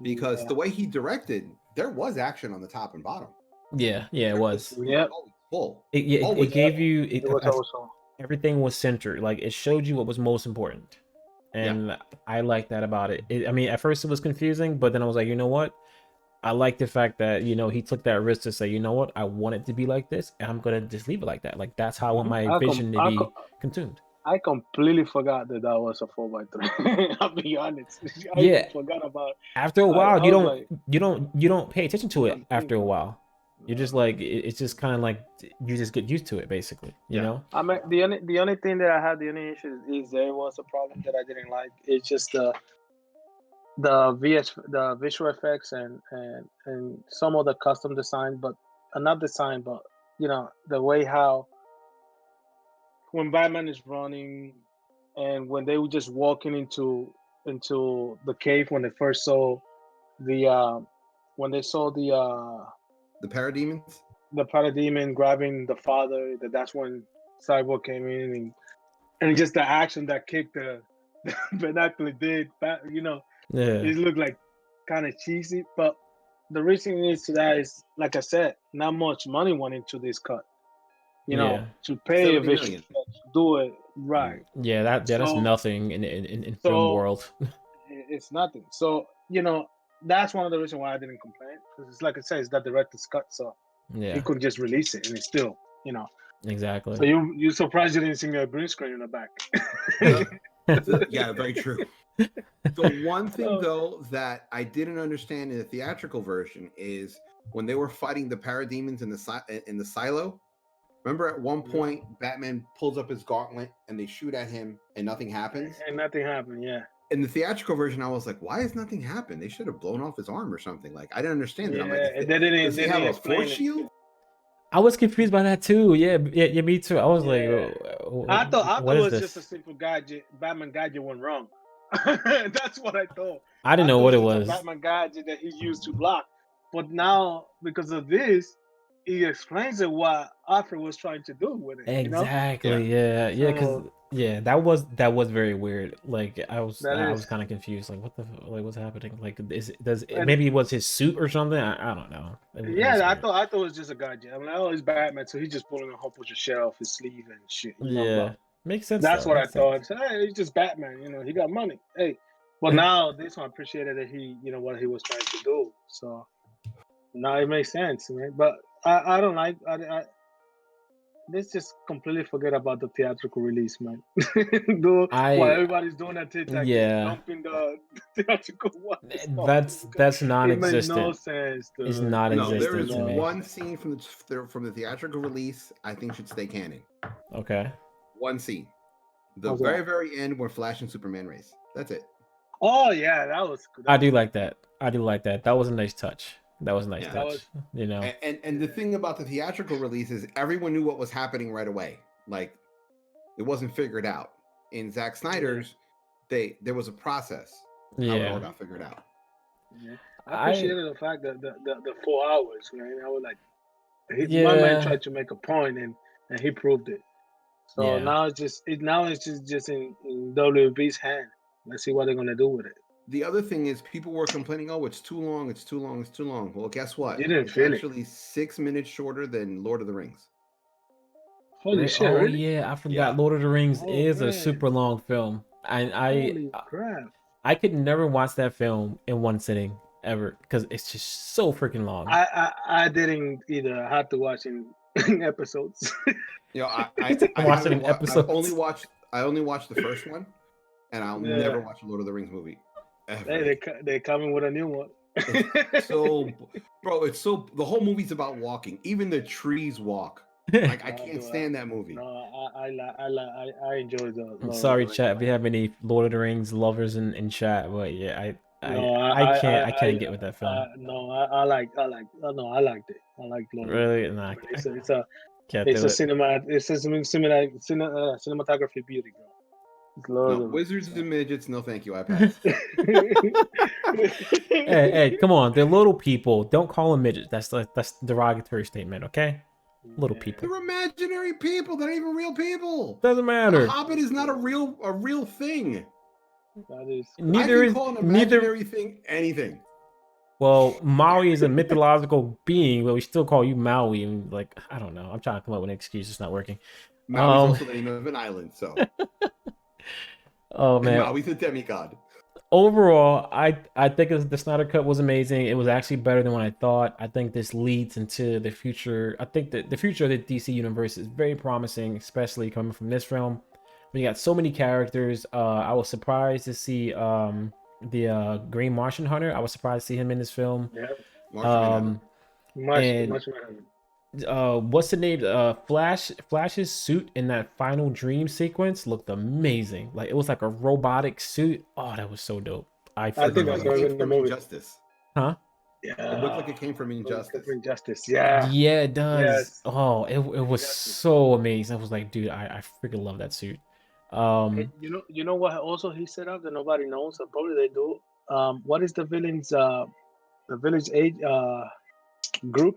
because Yeah. the way he directed, there was action on the top and bottom. yeah, it was. Yep. Always full. It Always gave full. you It was also. everything was centered. Like it showed you what was most important, and I like that about it. I mean, at first it was confusing, but then I was like, you know what? I like the fact that he took that risk to say, you know what, I want it to be like this, and I'm gonna just leave it like that. Like that's how I want my vision to be consumed. I completely forgot that was a 4x3. I'll be honest. I even Yeah. forgot about. After a while, I was like, you don't pay attention to it don't think after a of it. while. You're just like it's just kind of like you just get used to it, basically. You know? I mean, the only thing that I had the only issue is there was a problem that I didn't like. It's just the visual effects and some of the custom design, but not design, but the way how when Batman is running and when they were just walking into the cave when they first saw the when they saw The parademons. the parademon grabbing the father, that's when Cyborg came in and just the action that kicked the binocular did, Yeah. it looked like kind of cheesy. But the reason is to that is, like I said, not much money went into this cut. Yeah. To pay a 70 visual million. effects, do it right. Yeah, that's So, nothing in film so world. it's nothing. So that's one of the reasons why I didn't complain because it's like I said, it's that director's cut, so he Yeah, could just release it and it's still. So exactly. you surprised you didn't see me a green screen in the back. Yeah, very true. The one thing So, though that I didn't understand in the theatrical version is when they were fighting the parademons in the silo. Remember, at one point, Batman pulls up his gauntlet and they shoot at him, and nothing happens. and nothing happened. Yeah. In the theatrical version, I was like, "Why has nothing happened? They should have blown off his arm or something." Like, I didn't understand it. I'm like, Yeah, they didn't. does They he have didn't a explain force it. shield? I was confused by that too. Yeah, me too. I was like, Yeah. I thought what it is was just a this? simple gadget. Batman gadget went wrong. That's what I thought. I didn't I know thought what it it was a was. Batman gadget that he used to block. But now, because of this, he explains it what Alfred was trying to do with it. Exactly. Yeah. Yeah, because So that was very weird. Like that I is, was kind of confused. Like, what's happening? Like, does and maybe it was his suit or something? I don't know. It was yeah, I weird. thought it was just a gadget. I'm like, oh, it's Batman, so he's just pulling a whole bunch of shit off his sleeve and shit. But Yeah, makes sense that's though. what I Makes sense. thought. So, hey, it's just Batman. He got money. Hey, but now this one I appreciated that what he was trying to do. So now it makes sense, man. But I don't like. Let's just completely forget about the theatrical release, man. Do what I everybody's doing at TikTok, just yeah, dumping the theatrical one stuff. Because that's it made no non-existent. sense, It's dude. It No, made there non-existent is to me. no one scene from the theatrical release I think should stay canon. Okay. One scene, the How's that? very end where Flash and Superman race. That's it. Oh yeah, that was good. I do like that. I do like that. That was a nice touch. That was a nice Yeah. That touch. was You know. And the thing about the theatrical release is everyone knew what was happening right away. Like, it wasn't figured out. In Zack Snyder's, there was a process how it all Yeah. got figured out. yeah. I I appreciated the fact that the 4 hours, man. I was like, my man yeah. tried to make a point and he proved it. So Yeah. now it's just in WB's hand. Let's see what they're gonna do with it. The other thing is people were complaining, oh, it's too long, it's too long, it's too long. Well, guess what? You didn't It's feel it. actually 6 minutes shorter than Lord of the Rings. Holy shit, Oh really? yeah, I forgot Yeah. Lord of the Rings Oh is a man. super long film. And Holy crap. I could never watch that film in one sitting ever because it's just so freaking long. I didn't either. I had to watch in episodes. You know, I watched it in episodes. I only watched the first one, and I'll Yeah. never watch a Lord of the Rings movie ever. Hey, they coming with a new one. So, bro, the whole movie's about walking. Even the trees walk. Like, I can't stand that movie. No, I enjoy the. I'm Lord sorry, of the chat. If Rings, you have any Lord of the Rings lovers in chat, but yeah, no, I can't get with that film. no, I liked it. I like Lord of the Really, Rings. nah, can't It's do a it. cinematography beauty, bro. It's Lord No, of the wizards Rings. and midgets, no thank you. I pass. Hey, come on. They're little people. Don't call them midgets. That's derogatory statement, okay? Little people. They're imaginary people. They're not even real people. Doesn't A matter. hobbit is not a real thing. That is I can call an imaginary thing anything. Well, Maui is a mythological being, but we still call you Maui. And like, I don't know. I'm trying to come up with an excuse. It's not working. Maui's also the name of an island, so. Oh And man. Maui's a demigod. Overall, I think the Snyder Cut was amazing. It was actually better than what I thought. I think this leads into the future. I think that the future of the DC universe is very promising, especially coming from this film. We got so many characters. I was surprised to see the Green Martian Hunter. I was surprised to see him in this film. yeah. Martian And Much better. what's the name? Flash's suit in that final dream sequence looked amazing. Like it was like a robotic suit. Oh, that was so dope. I think that's gonna be in the movie. Injustice. Huh? Yeah. It looked like it came from Injustice. Injustice. Yeah. Yeah, it does. Yes. Oh, it was so amazing. I was like, dude, I freaking love that suit. You know what? Also, he set up that nobody knows. So probably they do. What is the village age group?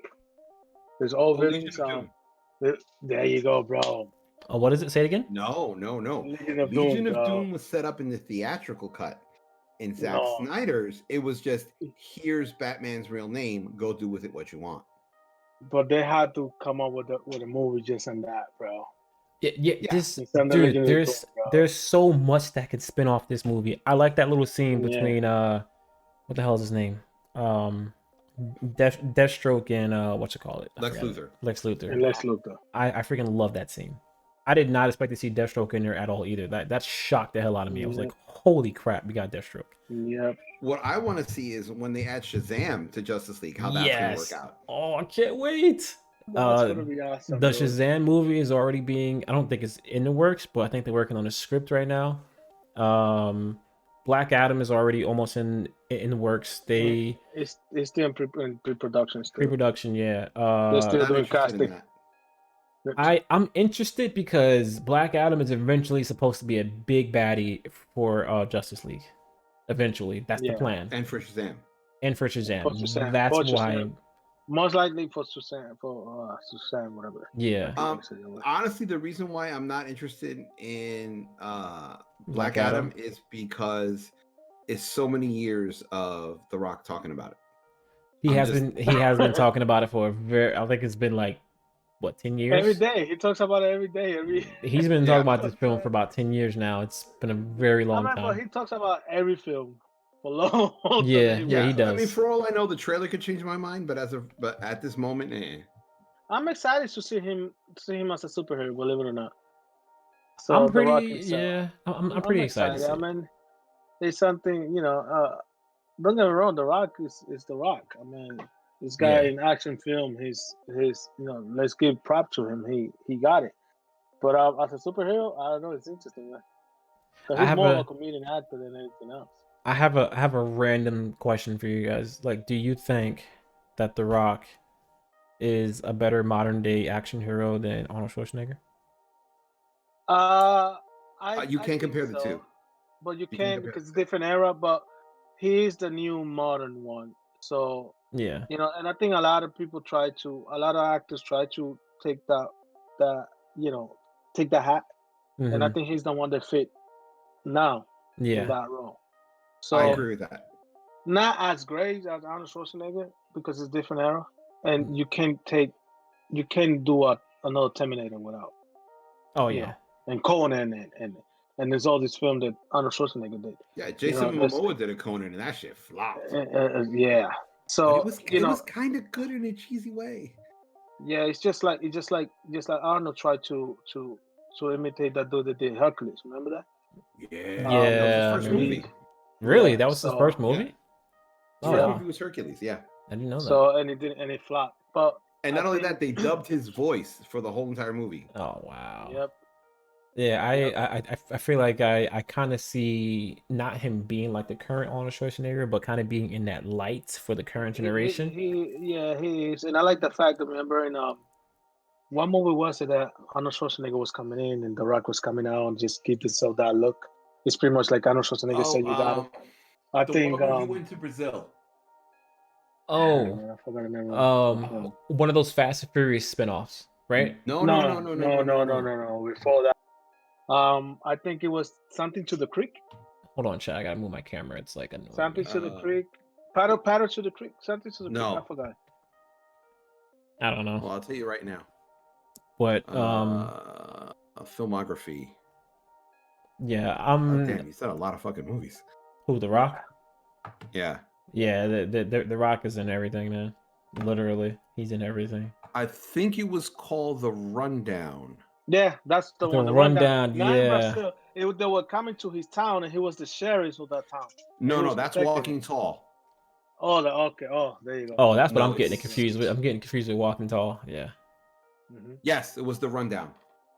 There's all villains. There you go, bro. Oh, what does it say again? No. Legion of Doom was set up in the theatrical cut. In Zack No. Snyder's, it was just, here's Batman's real name. Go do with it what you want. But they had to come up with a movie just on that, bro. Yeah. This It's on the dude, Legion of Doom, bro. there's so much that could spin off this movie. I like that little scene between what the hell is his name? Deathstroke and Lex Luthor. Luthor. And Lex Luthor. I freaking love that scene. I did not expect to see Deathstroke in there at all either. That shocked the hell out of me. I was like, holy crap, we got Deathstroke. Yep. What I want to see is when they add Shazam to Justice League, how that's going to work out. Oh, I can't wait. That's gonna be awesome. The dude. Shazam movie is already being, I don't think it's in the works, but I think they're working on a script right now. Black Adam is already almost in the works. It's still in pre-production still. Pre-production, yeah. They're still Not doing interested in casting. that. I'm interested because Black Adam is eventually supposed to be a big baddie for Justice League. Eventually, that's the plan. And for Shazam. And for Shazam. For Shazam. That's For why. Shazam. Most likely for Shazam, whatever. Yeah. Honestly, the reason why I'm not interested in Black Adam is because it's so many years of The Rock talking about it. He has been talking about it for I think it's been like, what, 10 years? Every day. He talks about it every day. He's been talking about this film for about 10 years now. It's been a very long time. But he talks about every film for long. Yeah, he does. I mean, for all I know, the trailer could change my mind, but at this moment, I'm excited to see him as a superhero, believe it or not. So I'm pretty excited. I mean, there's something, don't get me wrong, The Rock is The Rock. I mean, this guy in action film, he's let's give prop to him. He got it. But as a superhero, I don't know, it's interesting, man. Because he's more of a comedian actor than anything else. I have a random question for you guys. Like, do you think that The Rock is a better modern day action hero than Arnold Schwarzenegger? You can't compare the two. But you can because it's a different era, but he is the new modern one. So yeah, and I think a lot of actors try to take take the hat. Mm-hmm. And I think he's the one that fit now in that role. So I agree with that. Not as great as Arnold Schwarzenegger because it's a different era, and you can do another Terminator without. Oh yeah, and Conan and there's all this film that Arnold Schwarzenegger did. Yeah, Jason Momoa did a Conan, and that shit flopped. Yeah, so it was kind of good in a cheesy way. Yeah, it's just like Arnold tried to imitate that dude that did Hercules. Remember that? Yeah, that was his first movie. Really, that was his first movie. Yeah. Oh, yeah. Movie was Hercules. Yeah, I didn't know that. So and it flopped. But and not only that, they dubbed his voice for the whole entire movie. Oh wow. Yep. Yeah, I feel like I kind of see not him being like the current Arnold Schwarzenegger, but kind of being in that light for the current generation. He is, and I like the fact that remember in what movie was it that Arnold Schwarzenegger was coming in and The Rock was coming out and just give himself that look. It's pretty much like Arnold Schwarzenegger said, "You got it." I think he went to Brazil. Oh, I forgot to remember. One of those Fast and Furious spinoffs, right? No. Before that, I think it was Something to the Creek. Hold on, chat. I gotta move my camera. It's like annoying. Something to the Creek. Paddle to the Creek. Something to the Creek. I forgot. I don't know. Well, I'll tell you right now. But a filmography. Yeah, damn, he's done a lot of fucking movies. Who, The Rock? Yeah. Yeah, the Rock is in everything, man. Literally, he's in everything. I think it was called The Rundown. Yeah, that's the one. The Rundown. Yeah. They were coming to his town, and he was the sheriff of that town. No, that's Walking Tall. Oh, okay. Oh, there you go. Oh, that's what I'm getting confused with. I'm getting confused with Walking Tall. Yeah. Mm-hmm. Yes, it was The Rundown.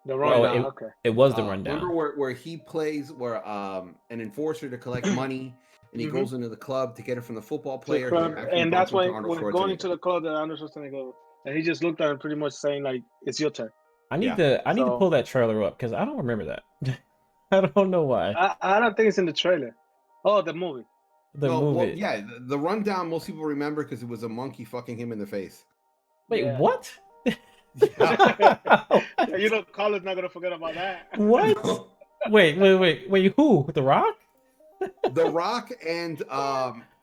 The Rundown. Okay. It was The Rundown. Remember where he plays an enforcer to collect money, and he goes into the club to get it from the football player, and that's when going into the club that Arnold Schwarzenegger, and he just looked at him, pretty much saying like, "It's your turn." I need to pull that trailer up because I don't remember that. I don't know why. I don't think it's in the trailer. Oh, the movie. The movie. Well, yeah, the Rundown. Most people remember because it was a monkey fucking him in the face. Wait, what? Carlos not gonna forget about that. What? Wait, who? The Rock? The Rock and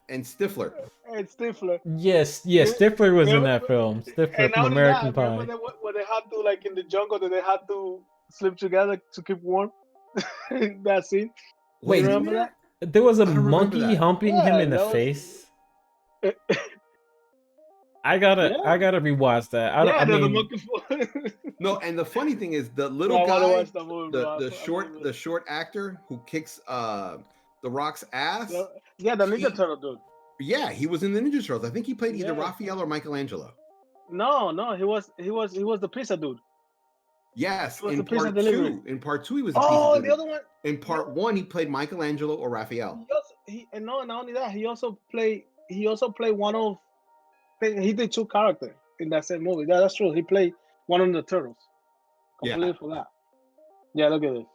Stifler. And Stifler. Yes, Stifler was in that film. Stifler from American Pie. Remember when they had to, like in the jungle, that they had to sleep together to keep warm? That scene. Wait, you remember that? There was a monkey humping him in the face. I gotta rewatch that. I mean, No, and the funny thing is the little I want to guy, watch the movie, bro. the short actor who kicks the Rock's ass. Yeah, the Ninja he- Turtle dude. Yeah, he was in the Ninja Turtles. I think he played either Yeah. Raphael or Michelangelo. No, he was the pizza dude. Yes, He was in the pizza part delivery. two. In part two, he was a piece Oh, of the delivery. other one. In part one, he played Michelangelo or Raphael. And not only that, he also played one of. He did two characters in that same movie. That's true. He played one of the turtles. Completely forgot. Yeah, look at this.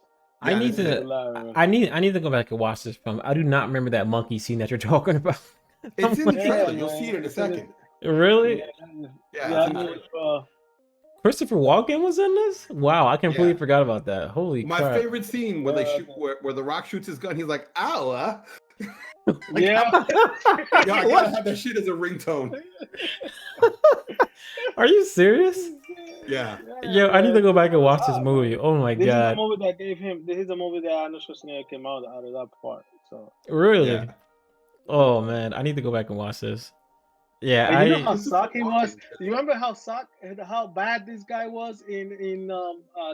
I Yeah, need this is to. hilarious. I need to go back and watch this film. I do not remember that monkey scene that you're talking about. It's in the Yeah, trailer. You'll man. see it in a It's in second. Really? Yeah, I it's in the knew. trailer. Christopher Walken was in this? Wow, I completely Yeah. forgot about that. Holy My crap. favorite scene where they shoot, where the Rock shoots his gun. He's like, "Ow!" Like, Yeah. I gotta have that shit as a ringtone. Are you serious? Yeah. Yo, I need to go back and watch this movie. Oh my This is the god. movie that gave him. This is the movie that Arnold Schwarzenegger came out of that part. So. Really? Yeah. Oh man, I need to go back and watch this. Yeah, And you know how Christopher suck he was. Walken. You remember how bad this guy was in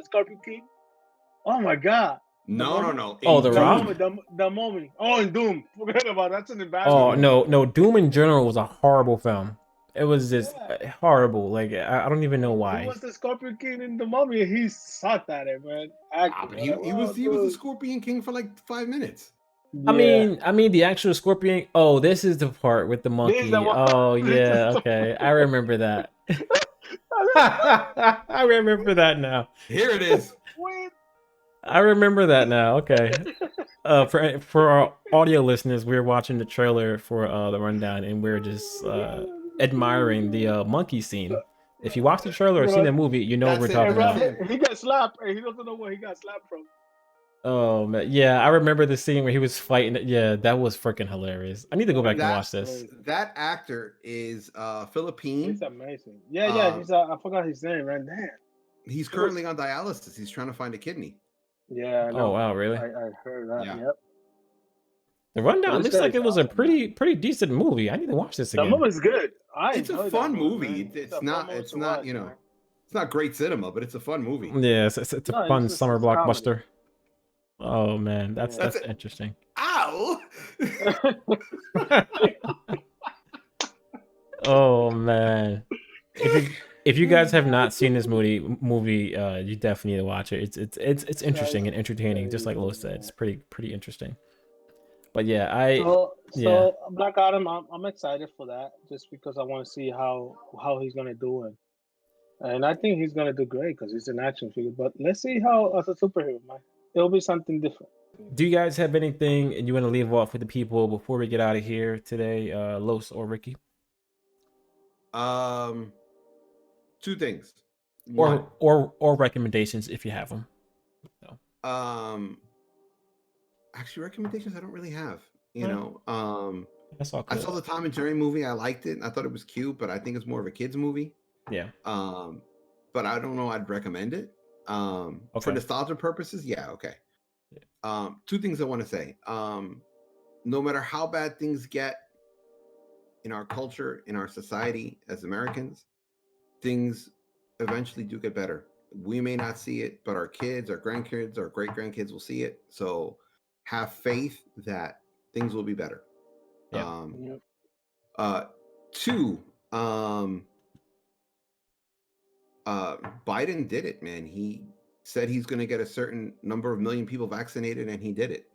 Scorpion King? Oh my god. No. Oh, The In Rock? Doom. The moment. Oh, in Doom. Forget about it. That's an embarrassment. Oh no, Doom in general was a horrible film. It was just horrible. Like I don't even know He why. was the Scorpion King in the Mummy. And he sucked at it, man. But he was the Scorpion King for like 5 minutes. I mean the actual scorpion. Oh, this is the part with the monkey. the one- Oh this is yeah, the okay. I remember that. I remember that now. Here it is. I remember that now. Okay. For our audio listeners, we're watching the trailer for the rundown, and we're just admiring the monkey scene. If you watch the trailer or seen the movie, you know what we're talking about. He got slapped, and he doesn't know where he got slapped from. Oh man, yeah, I remember the scene where he was fighting. Yeah, that was freaking hilarious. I need to go back and watch this. That actor is Philippine. He's amazing. Yeah. He's I forgot his name, right? Damn. He's currently on dialysis. He's trying to find a kidney. Yeah. I know. Oh wow, really? I heard that. Yeah. Yep. The rundown This looks guy like is it was a awesome, pretty decent movie. I need to watch this The again. movie's good. It's a fun movie. It's not watch, you know, man. it's not great cinema, but it's a fun movie. Yeah, it's a No, fun it's summer comedy. blockbuster. Oh man, that's That's it. interesting. Ow! Oh man, if you guys have not seen this movie, you definitely need to watch it. It's interesting and entertaining, just like Lo said. It's pretty interesting. But yeah, So Black Adam, I'm excited for that just because I want to see how he's gonna do it, and I think he's gonna do great because he's an action figure. But let's see how as a superhero, man, it'll be something different. Do you guys have anything and you want to leave off with the people before we get out of here today, Los or Ricky? Two things. One, or recommendations if you have them. So. Actually, recommendations I don't really have. You know, That's all I cool. saw the Tom and Jerry movie. I liked it. I thought it was cute, but I think it's more of a kids movie. Yeah. But I don't know. I'd recommend it. For nostalgia purposes, yeah, okay. Two things I want to say. No matter how bad things get in our culture, in our society as Americans, things eventually do get better. We may not see it, but our kids, our grandkids, our great grandkids will see it. So have faith that things will be better. Yeah. Two, Biden did it, man. He said he's going to get a certain number of million people vaccinated, and he did it.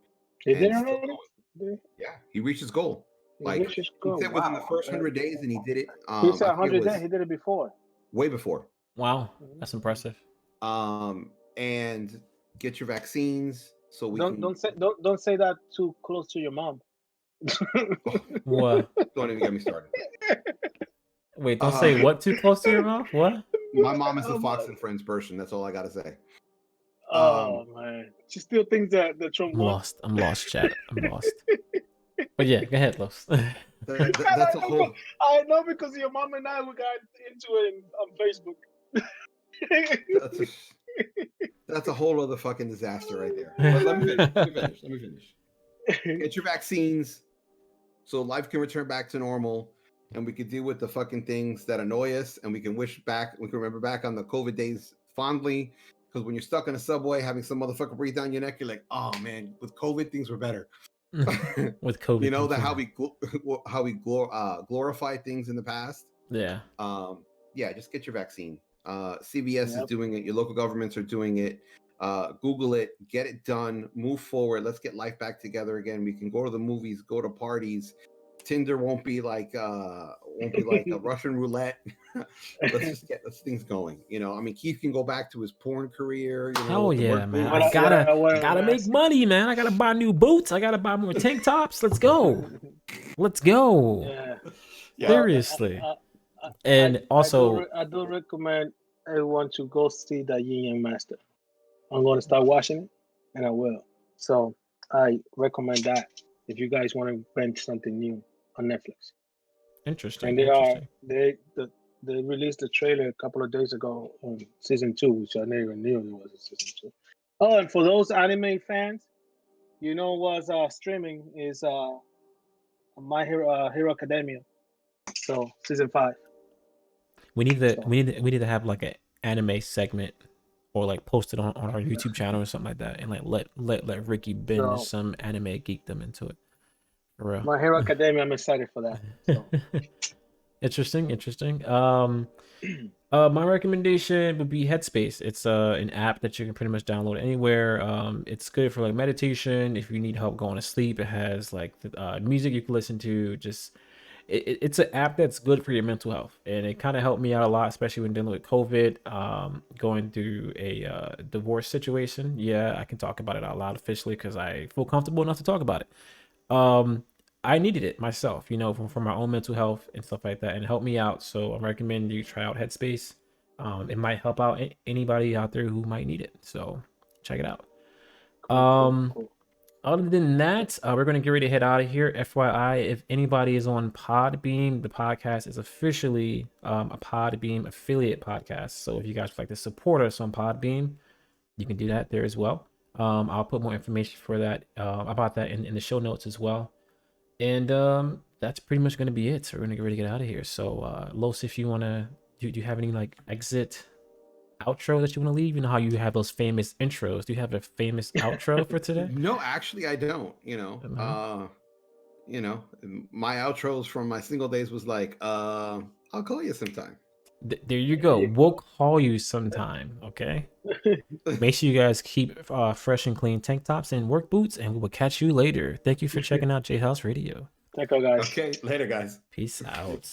He did And it. yeah, he reached his goal. Like he said within the first 100 days, and he did it. He said 100 days. He did it before. Way before. Wow, that's impressive. And get your vaccines so we don't say that too close to your mom. What? Don't even get me started. Wait, don't say what too close to your mouth? What? My mom is a Fox and Friends person. That's all I gotta say. Oh man, she still thinks that Trump. I'm lost, chat. I'm lost. But yeah, go ahead, Los. That's a whole. I know because your mom and I we got into it on Facebook. That's a whole other fucking disaster right there. But let me finish. Get your vaccines so life can return back to normal, and we can deal with the fucking things that annoy us, and we can remember back on the COVID days fondly, because when you're stuck in a subway having some motherfucker breathe down your neck, you're like, oh man, with COVID things were better. With COVID, you know that things, how we glorify things in the past. yeah. Yeah, just get your vaccine. CVS is Yep. doing it. Your local governments are doing it. Google it, get it done, move forward. Let's get life back together again. We can go to the movies, go to parties. Tinder won't be like a Russian roulette. Let's just get those things going. You know, I mean, Keith can go back to his porn career. You know, Hell with the yeah, work man! boots. I gotta make money, man. I gotta buy new boots. I gotta buy more tank tops. Let's go. Let's go. Yeah. Yeah. Seriously. And also, I do recommend everyone to go see the Yin Yang Master. I'm going to start watching it, and I will. So I recommend that if you guys want to bench something new on Netflix. interesting. And they released the trailer a couple of days ago on season 2, which I never knew it was a season 2. Oh, and for those anime fans, you know what's streaming is My Hero Academia. So season 5. We need to have like an anime segment, or like post it on our YouTube channel or something like that, and like let Ricky binge So- some anime geekdom into it. For real. My Hero Academia, I'm excited for that. So. Interesting. My recommendation would be Headspace. It's an app that you can pretty much download anywhere. It's good for like meditation. If you need help going to sleep, it has like music you can listen to. Just it's an app that's good for your mental health, and it kind of helped me out a lot, especially when dealing with COVID, going through a divorce situation. Yeah, I can talk about it out loud officially because I feel comfortable enough to talk about it. I needed it myself, you know, for my own mental health and stuff like that, and it helped me out. So I recommend you try out Headspace. It might help out anybody out there who might need it. So check it out. Cool. Other than that, we're going to get ready to head out of here. FYI, if anybody is on Podbeam, the podcast is officially a Podbeam affiliate podcast. So if you guys would like to support us on Podbeam, you can do that there as well. I'll put more information for that about that in the show notes as well. And that's pretty much going to be it. So we're going to get ready to get out of here. So Los, if you want to, do you have any like exit outro that you want to leave? You know how you have those famous intros. Do you have a famous outro for today? No, actually, I don't. You know, my outros from my single days was like, I'll call you sometime. There you go. We'll call you sometime. Okay. Make sure you guys keep fresh and clean tank tops and work boots, and we will catch you later. Thank you for checking out JHouze Radio. Thank you, guys. Okay, later, guys. Peace out.